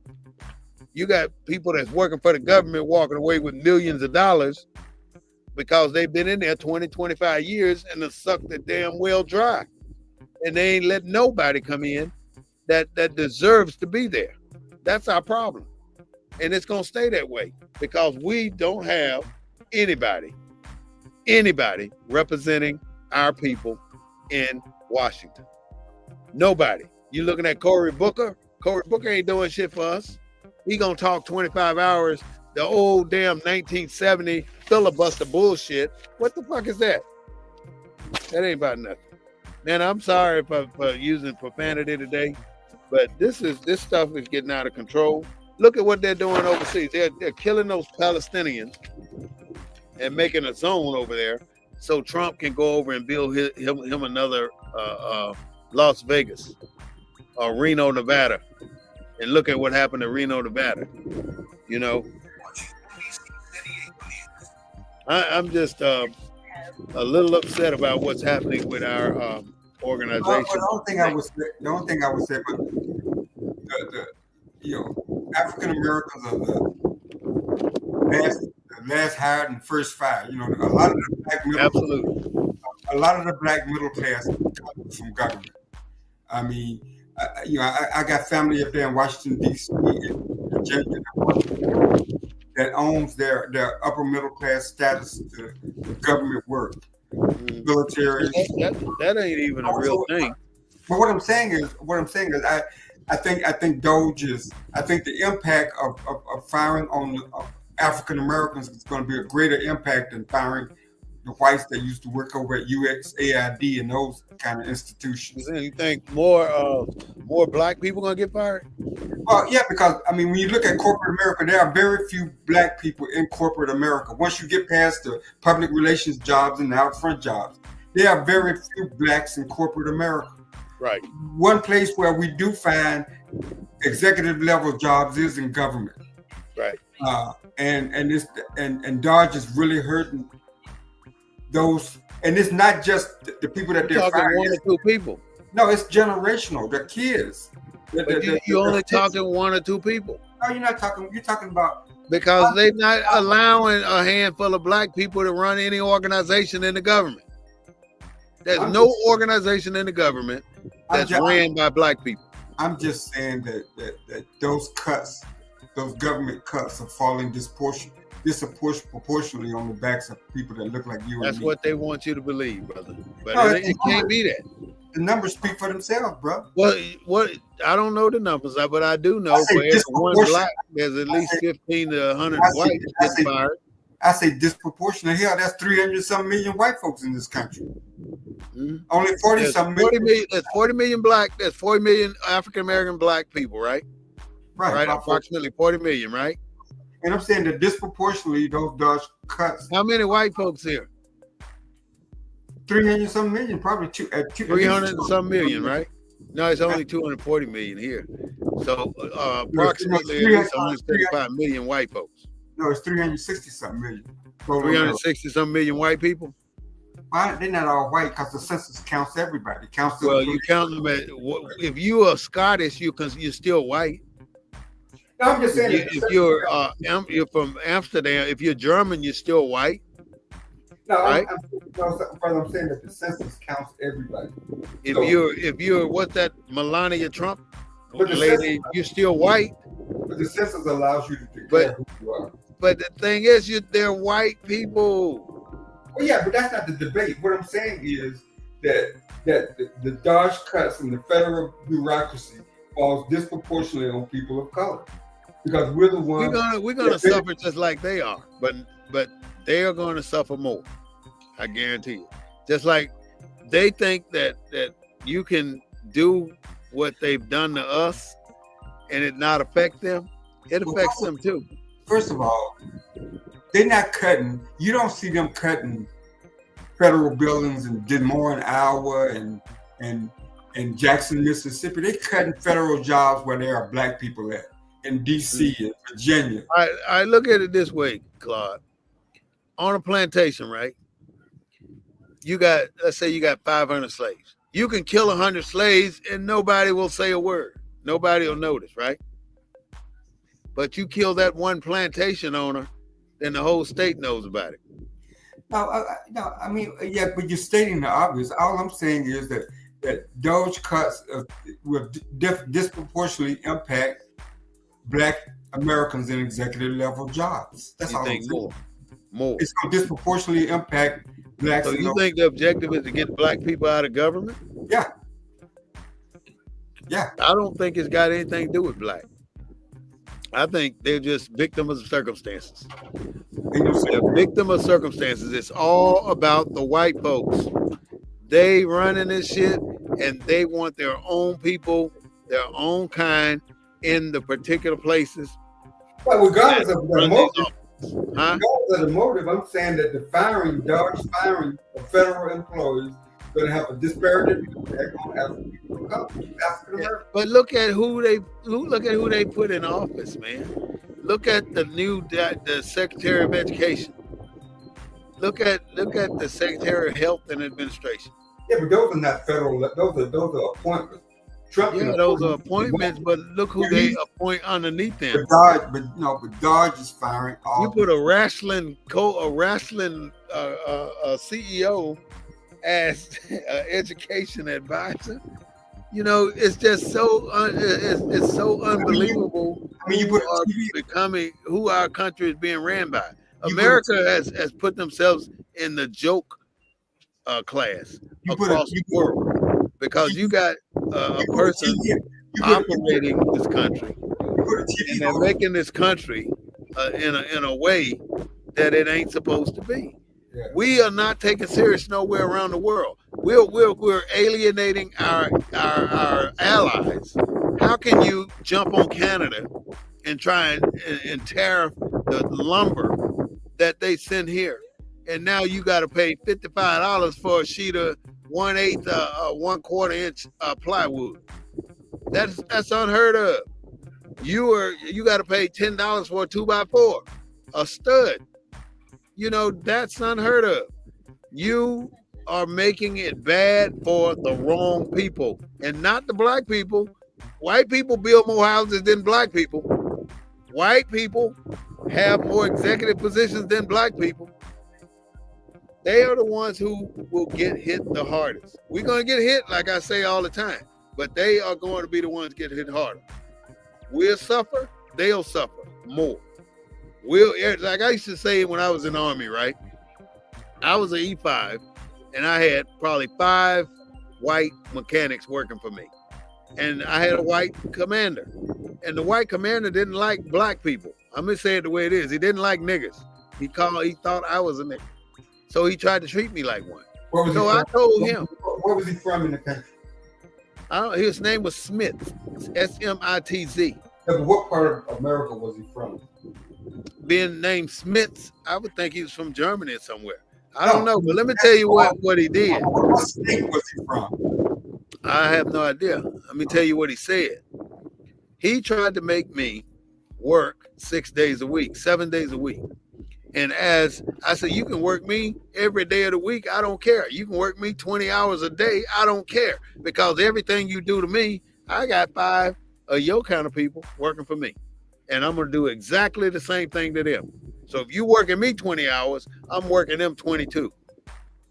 You got people that's working for the government walking away with millions of dollars because they've been in there 20, 25 years and have sucked the damn well dry. And they ain't let nobody come in that deserves to be there. That's our problem. And it's going to stay that way because we don't have anybody representing our people in Washington. Nobody. You looking at Cory Booker? Cory Booker ain't doing shit for us. He gonna talk 25 hours, the old damn 1970 filibuster bullshit. What the fuck is that? That ain't about nothing. Man, I'm sorry for using profanity today, but this stuff is getting out of control. Look at what they're doing overseas. They're killing those Palestinians and making a zone over there so Trump can go over and build him another Las Vegas or Reno, Nevada. And look at what happened to Reno, Nevada. I'm just a little upset about what's happening with our Well, organization. the only thing I would say, but African Americans are the last hired and first fired. Absolutely. A lot of the black middle class comes from government. I mean, I got family up there in Washington D.C. and Virginia that owns their upper middle class status to government work, military. That ain't even a real thing. But what I'm saying is, I think Doge is. I think the impact of firing on African Americans is going to be a greater impact than firing the whites that used to work over at U.S.A. and those kind of institutions. You think more black people gonna get fired? Well, yeah, because I mean, when you look at corporate America, there are very few black people in corporate America. Once you get past the public relations jobs and the out front jobs, there are very few blacks in corporate America. Right. One place where we do find executive level jobs is in government. Right. And Dodge is really hurting those, and it's not just the people that they're talking firing. One or two people. No, it's generational. The kids. You're only talking one or two people. No, you're not talking. You're talking about because they're not allowing a handful of black people to run any organization in the government. There's no organization in the government that's ran by black people. I'm just saying that those cuts, those government cuts, are falling disproportionately on the backs of people that look like you. That's and me. What they want you to believe, brother. But it can't be that. The numbers speak for themselves, bro. Well, I don't know the numbers, but I do know for every one black, there's at least 15 to 100 whites getting fired. I say disproportionate. Hell, that's 300-some million white folks in this country. Mm-hmm. Only 40-some million. There's 40 million black. There's 40 million African American black people, right? Right. Approximately 40 million, right? And I'm saying that disproportionately those Dodge cuts. How many white folks here? 300-some million, probably 300-some million, right? No, it's only 240 million here. So approximately at least 135 million white folks. No, it's 360-something million. 360-some million white people? They're not all white because the census counts everybody. You count them at, if you are Scottish, you're still white. No, I'm just saying. If you're from Amsterdam, if you're German, you're still white. No, right? I'm saying that the census counts everybody. If you're what's that Melania Trump lady, you're still white. But the census allows you to declare who you are. But the thing is, they're white people. Well, yeah, but that's not the debate. What I'm saying is that the Dodge cuts in the federal bureaucracy falls disproportionately on people of color because we're the ones. We're gonna suffer just like they are, but they are going to suffer more. I guarantee you. Just like they think that you can do what they've done to us and it not affect them, it affects them too. First of all, they're not cutting. You don't see them cutting federal buildings in Des Moines, Iowa, and Jackson, Mississippi. They're cutting federal jobs where there are black people at in D.C. and Virginia. I look at it this way, Claude. On a plantation, right? Let's say you got 500 slaves. You can kill 100 slaves and nobody will say a word. Nobody will notice, right? But you kill that one plantation owner, then the whole state knows about it. No, I mean, yeah, but you're stating the obvious. All I'm saying is that Doge cuts will disproportionately impact black Americans in executive level jobs. That's all I'm saying. More. It's going to disproportionately impact blacks. So you think the objective is to get black people out of government? Yeah. I don't think it's got anything to do with black. I think they're just victims of circumstances. They're victim of circumstances. It's all about the white folks. They running this shit and they want their own people, their own kind in the particular places. But regardless of the motive, regardless of the motive, I'm saying that the Dodge firing of federal employees is going to have a disparate impact on African Americans. But look at who they put in office, man. Look at the Secretary of Education. Look at the Secretary of Health and Administration. Yeah, but those are not federal. Those are appointments. Trump can Yeah, those are appoint appointments, but look who they appoint underneath them. but Dodge is firing all. You put a wrestling CEO as education advisor. You know, it's just so it's so unbelievable. I mean, Who our country is being ran by. America has put themselves in the joke class across the world, because you got a person operating this country, and they're making this country in a way that it ain't supposed to be. Yeah. We are not taken serious nowhere around the world. We're alienating our allies. How can you jump on Canada and try and tariff the lumber that they send here, and now you got to pay $55 for a sheet of 1/8, 1/4 inch plywood? That's unheard of. You got to pay $10 for a 2x4, a stud. You know, that's unheard of. You are making it bad for the wrong people, and not the black people. White people build more houses than black people. White people have more executive positions than black people. They are the ones who will get hit the hardest. We're going to get hit, like I say all the time, but they are going to be the ones get hit harder. We'll suffer, they'll suffer more. Like I used to say when I was in the Army, right? I was an E5, and I had probably 5 white mechanics working for me. And I had a white commander. And the white commander didn't like black people. I'm going to say it the way it is. He didn't like niggers. He thought I was a nigger. So he tried to treat me like one. So I told him. Where was he from in the country? His name was Smith, Smitz. Yeah, but what part of America was he from? Being named Smith, I would think he was from Germany or somewhere. I don't know, but let me tell you what he did. What state was he from? I have no idea. Let me tell you what he said. He tried to make me work 6 days a week, 7 days a week. And as I said, you can work me every day of the week. I don't care. You can work me 20 hours a day. I don't care, because everything you do to me, I got 5 of your kind of people working for me. And I'm going to do exactly the same thing to them. So if you working me 20 hours, I'm working them 22.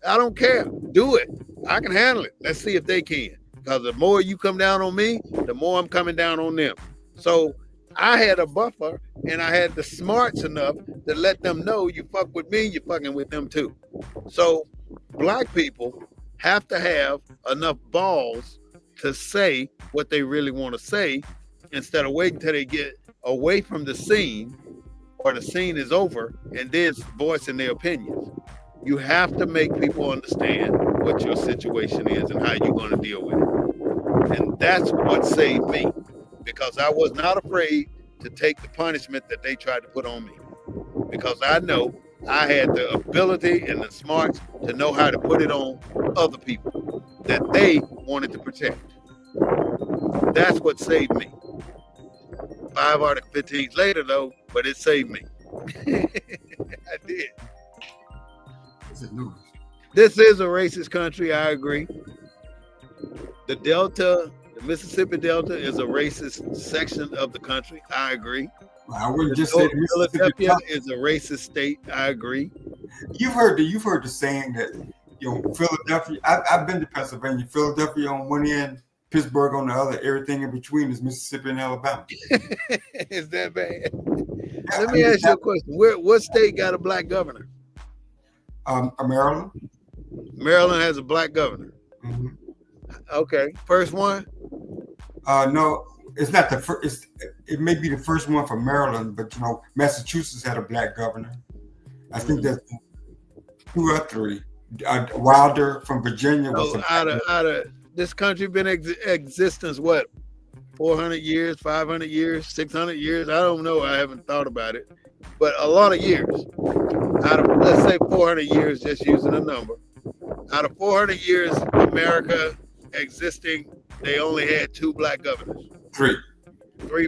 I don't care. Do it. I can handle it. Let's see if they can. Because the more you come down on me, the more I'm coming down on them. So I had a buffer, and I had the smarts enough to let them know, you fuck with me, you're fucking with them too. So black people have to have enough balls to say what they really want to say, instead of waiting till they get away from the scene or the scene is over and then voicing their opinions. You have to make people understand what your situation is and how you're going to deal with it. And that's what saved me, because I was not afraid to take the punishment that they tried to put on me, because I know I had the ability and the smarts to know how to put it on other people that they wanted to protect. That's what saved me. 5 Article 15s later, though, but it saved me. I did. This is a racist country, I agree. The Delta, the Mississippi Delta, is a racist section of the country, I agree. I wouldn't just say Philadelphia is a racist state, I agree. You've heard the saying that, Philadelphia, I've been to Pennsylvania, Philadelphia on one end, Pittsburgh on the other, everything in between is Mississippi and Alabama. Is that bad? Let me ask you a question. What state got a black governor? Maryland. Maryland has a black governor. Mm-hmm. Okay, first one? No, it's not the first. It may be the first one for Maryland, but Massachusetts had a black governor. I think that's 2 or 3. Wilder from Virginia was out of this country been in existence, what, 400 years, 500 years, 600 years? I don't know. I haven't thought about it. But a lot of years. Out of, let's say 400 years, just using a number. Out of 400 years, America existing, they only had 2 black governors. 3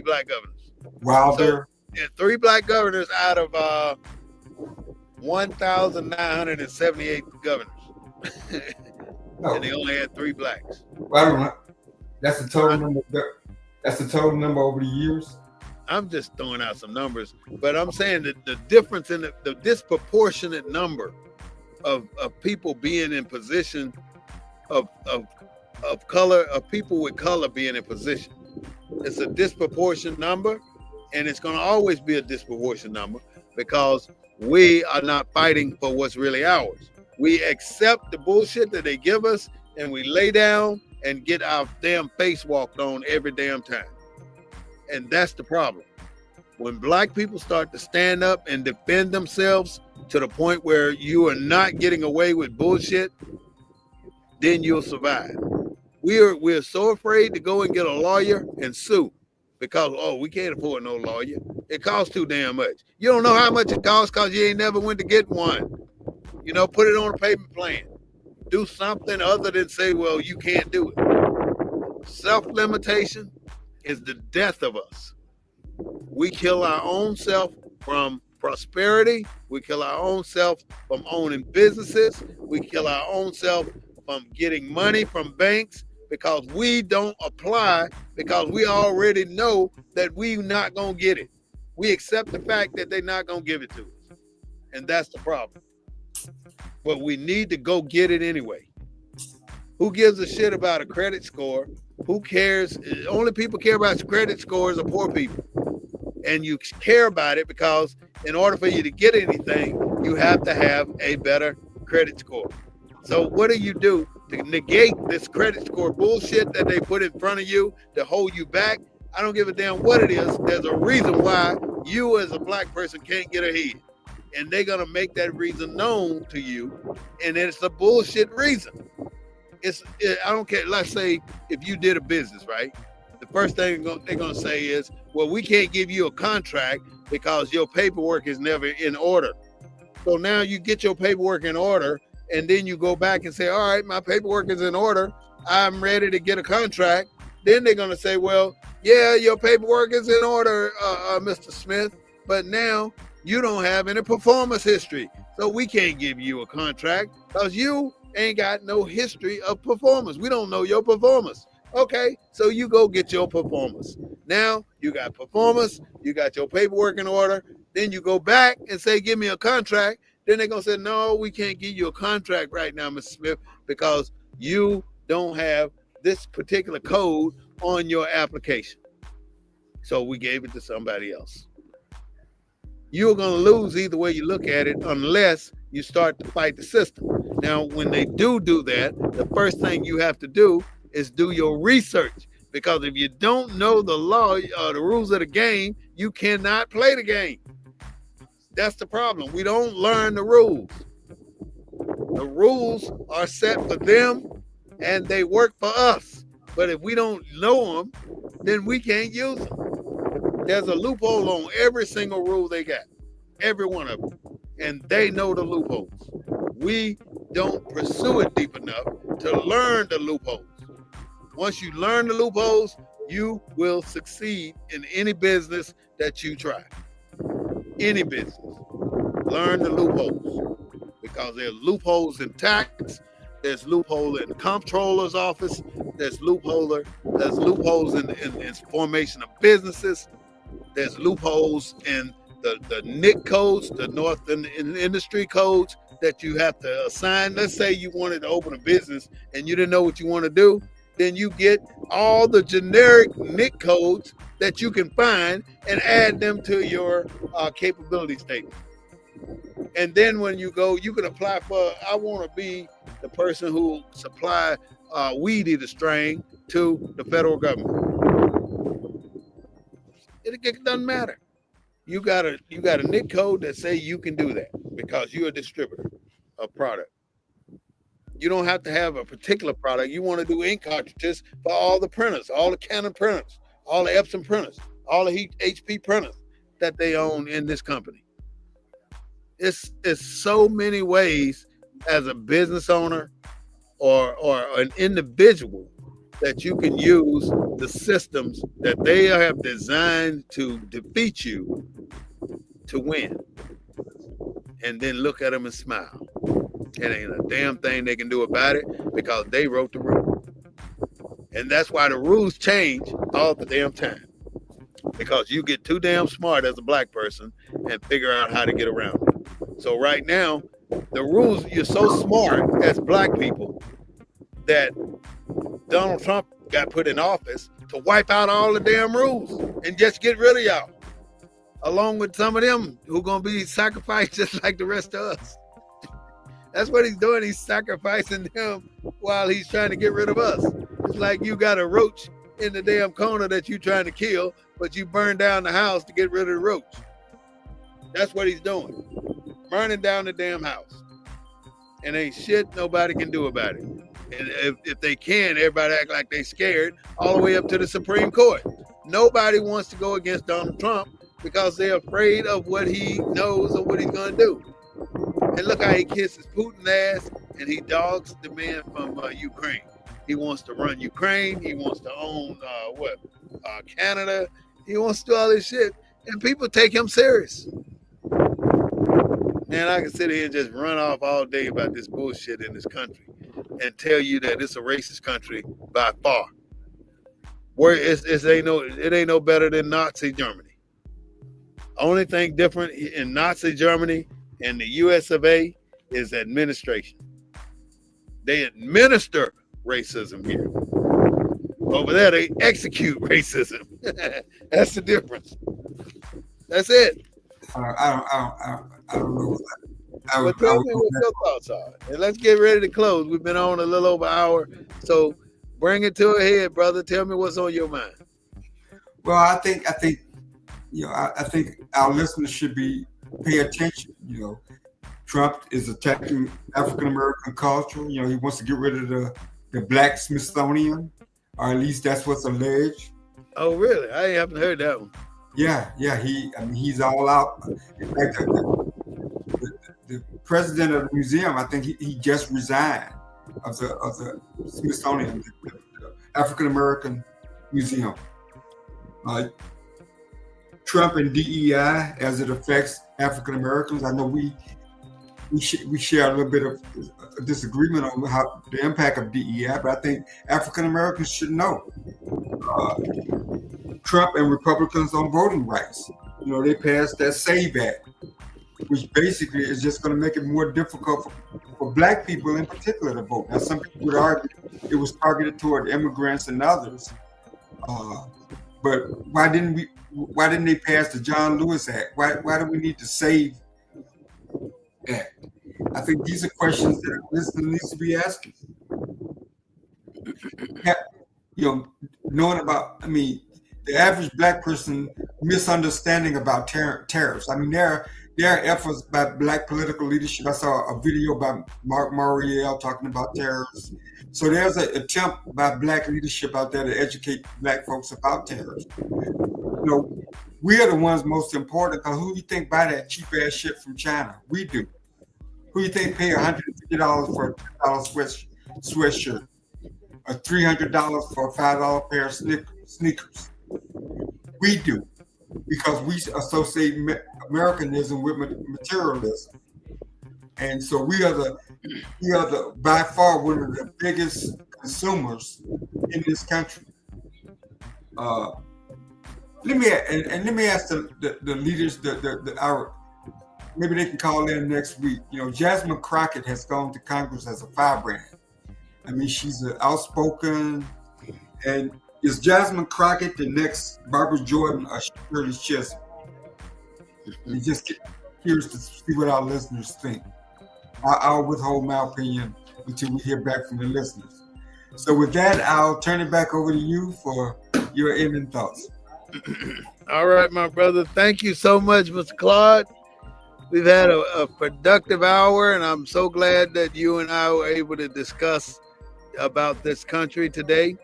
black governors. Wilder. So, 3 black governors out of 1,978 governors. No, And they only had 3 blacks. I don't know. That's the total number. That's the total number over the years. I'm just throwing out some numbers, but I'm saying that the difference in the disproportionate number of people being in position of color, of people with color being in position. It's a disproportionate number, and it's going to always be a disproportionate number because we are not fighting for what's really ours. We accept the bullshit that they give us, and we lay down and get our damn face walked on every damn time. And that's the problem. When black people start to stand up and defend themselves to the point where you are not getting away with bullshit, then you'll survive. We're so afraid to go and get a lawyer and sue because, oh, we can't afford no lawyer. It costs too damn much. You don't know how much it costs because you ain't never went to get one. You know, put it on a payment plan. Do something other than say, well, you can't do it. Self-limitation is the death of us. We kill our own self from prosperity. We kill our own self from owning businesses. We kill our own self from getting money from banks because we don't apply because we already know that we're not going to get it. We accept the fact that they're not going to give it to us. And that's the problem. But we need to go get it anyway. Who gives a shit about a credit score? Who cares? Only people care about your credit scores are poor people. And you care about it because in order for you to get anything, you have to have a better credit score. So what do you do to negate this credit score bullshit that they put in front of you to hold you back? I don't give a damn what it is. There's a reason why you as a black person can't get ahead. And they're going to make that reason known to you. And it's a bullshit reason. I don't care. Let's say if you did a business, right? The first thing they're going to say is, well, we can't give you a contract because your paperwork is never in order. So now you get your paperwork in order, and then you go back and say, all right, my paperwork is in order. I'm ready to get a contract. Then they're going to say, well, yeah, your paperwork is in order, Mr. Smith, but now you don't have any performance history. So we can't give you a contract because you ain't got no history of performance. We don't know your performance. Okay, so you go get your performance. Now you got performance, you got your paperwork in order. Then you go back and say, give me a contract. Then they're going to say, no, we can't give you a contract right now, Mr. Smith, because you don't have this particular code on your application. So we gave it to somebody else. You're going to lose either way you look at it unless you start to fight the system. Now, when they do that, the first thing you have to do is do your research, because if you don't know the law or the rules of the game, you cannot play the game. That's the problem. We don't learn the rules. The rules are set for them and they work for us. But if we don't know them, then we can't use them. There's a loophole on every single rule they got, every one of them. And they know the loopholes. We don't pursue it deep enough to learn the loopholes. Once you learn the loopholes, you will succeed in any business that you try. Any business. Learn the loopholes. Because there are loopholes in tax, there's loophole in the comptroller's office, there's loopholes in formation of businesses, there's loopholes in the NIC codes, the North Industry codes that you have to assign. Let's say you wanted to open a business and you didn't know what you want to do. Then you get all the generic NIC codes that you can find and add them to your capability statement. And then when you go, you can apply for, I want to be the person who supply weed eater strain to the federal government. It doesn't matter. You got a NIC code that say you can do that because you're a distributor of product. You don't have to have a particular product. You want to do ink cartridges for all the printers, all the Canon printers, all the Epson printers, all the HP printers that they own in this company. It's so many ways as a business owner or an individual that you can use the systems that they have designed to defeat you to win. and then look at them and smile. It ain't a damn thing they can do about it because they wrote the rule. And that's why the rules change all the damn time. Because you get too damn smart as a black person and figure out how to get around it. So right now, the rules, you're so smart as black people that Donald Trump got put in office to wipe out all the damn rules and just get rid of y'all. Along with some of them who gonna be sacrificed just like the rest of us. That's what he's doing. He's sacrificing them while he's trying to get rid of us. It's like you got a roach in the damn corner that you're trying to kill, but you burn down the house to get rid of the roach. That's what he's doing. Burning down the damn house. And ain't shit nobody can do about it. And if they can, everybody act like they scared all the way up to the Supreme Court. Nobody wants to go against Donald Trump because they're afraid of what he knows or what he's going to do. And look how he kisses Putin's ass and he dogs the man from Ukraine. He wants to run Ukraine. He wants to own Canada. He wants to do all this shit. And people take him serious. Man, I can sit here and just run off all day about this bullshit in this country and tell you that it's a racist country by far. Where it ain't no better than Nazi Germany. Only thing different in Nazi Germany and the U.S.A. is administration. They administer racism here. Over there, they execute racism. That's the difference. That's it. I don't know. But tell me what your thoughts are. And let's get ready to close. We've been on a little over an hour. So bring it to a head, brother. Tell me what's on your mind. Well, I think I think our listeners should pay attention. Trump is attacking African American culture. He wants to get rid of the Black Smithsonian, or at least that's what's alleged. Oh, really? I haven't heard that one. Yeah. He's all out. In fact, the president of the museum, I think he just resigned of the Smithsonian, the African American Museum. Trump and DEI as it affects African Americans. I know we share a little bit of a disagreement on how the impact of DEI, but I think African Americans should know. Trump and Republicans on voting rights. They passed that SAVE Act, which basically is just going to make it more difficult for Black people in particular to vote. Now, some people would argue it was targeted toward immigrants and others, but why didn't they pass the John Lewis Act? Why do we need to SAVE Act? I think these are questions that listeners needs to be asking. Knowing about, the average Black person misunderstanding about tariffs. There are efforts by Black political leadership. I saw a video by Mark Morial talking about tariffs. So there's an attempt by Black leadership out there to educate Black folks about tariffs. We are the ones most important, because who do you think buy that cheap ass shit from China? We do. Who do you think pay $150 for a $10 sweatshirt? Or $300 for a $5 pair of sneakers? We do, because we associate Americanism with materialism, and so we are the by far one of the biggest consumers in this country. Let me ask the leaders, our maybe they can call in next week. Jasmine Crockett has gone to Congress as a firebrand. She's outspoken, and is Jasmine Crockett the next Barbara Jordan or Shirley Chisholm? I'm just curious to see what our listeners think. I'll withhold my opinion until we hear back from the listeners. So with that, I'll turn it back over to you for your ending thoughts. All right, my brother. Thank you so much, Mr. Claude. We've had a productive hour, and I'm so glad that you and I were able to discuss about this country today.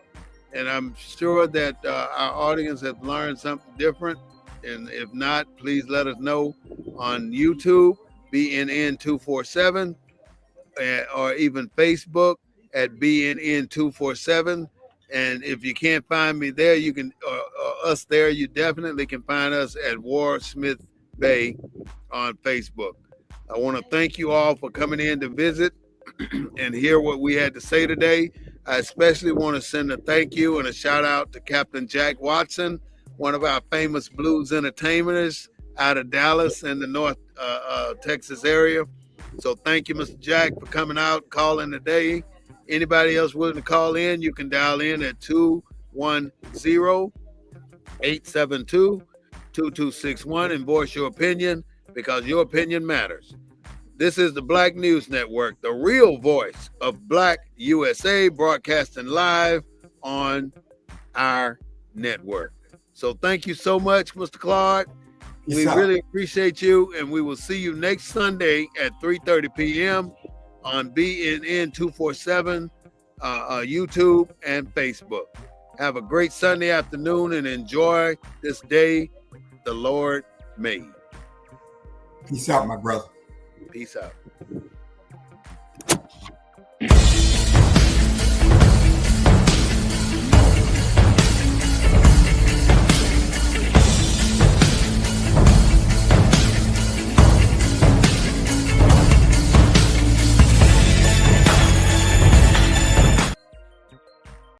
And I'm sure that our audience has learned something different. And if not, please let us know on YouTube, BNN247, or even Facebook at BNN247. And if you can't find me there, you can, us there, you definitely can find us at War Smith-Bey on Facebook. I want to thank you all for coming in to visit and hear what we had to say today. I especially want to send a thank you and a shout out to Captain Jack Watson, one of our famous blues entertainers out of Dallas and the North Texas area. So thank you, Mr. Jack, for coming out, calling today. Anybody else willing to call in, you can dial in at 210-872-2261 and voice your opinion, because your opinion matters. This is the Black News Network, the real voice of Black USA, broadcasting live on our network. So thank you so much, Mr. Claude. We really appreciate you, and we will see you next Sunday at 3:30 p.m. on BNN 247, YouTube, and Facebook. Have a great Sunday afternoon and enjoy this day the Lord made. Peace out, my brother. Peace out.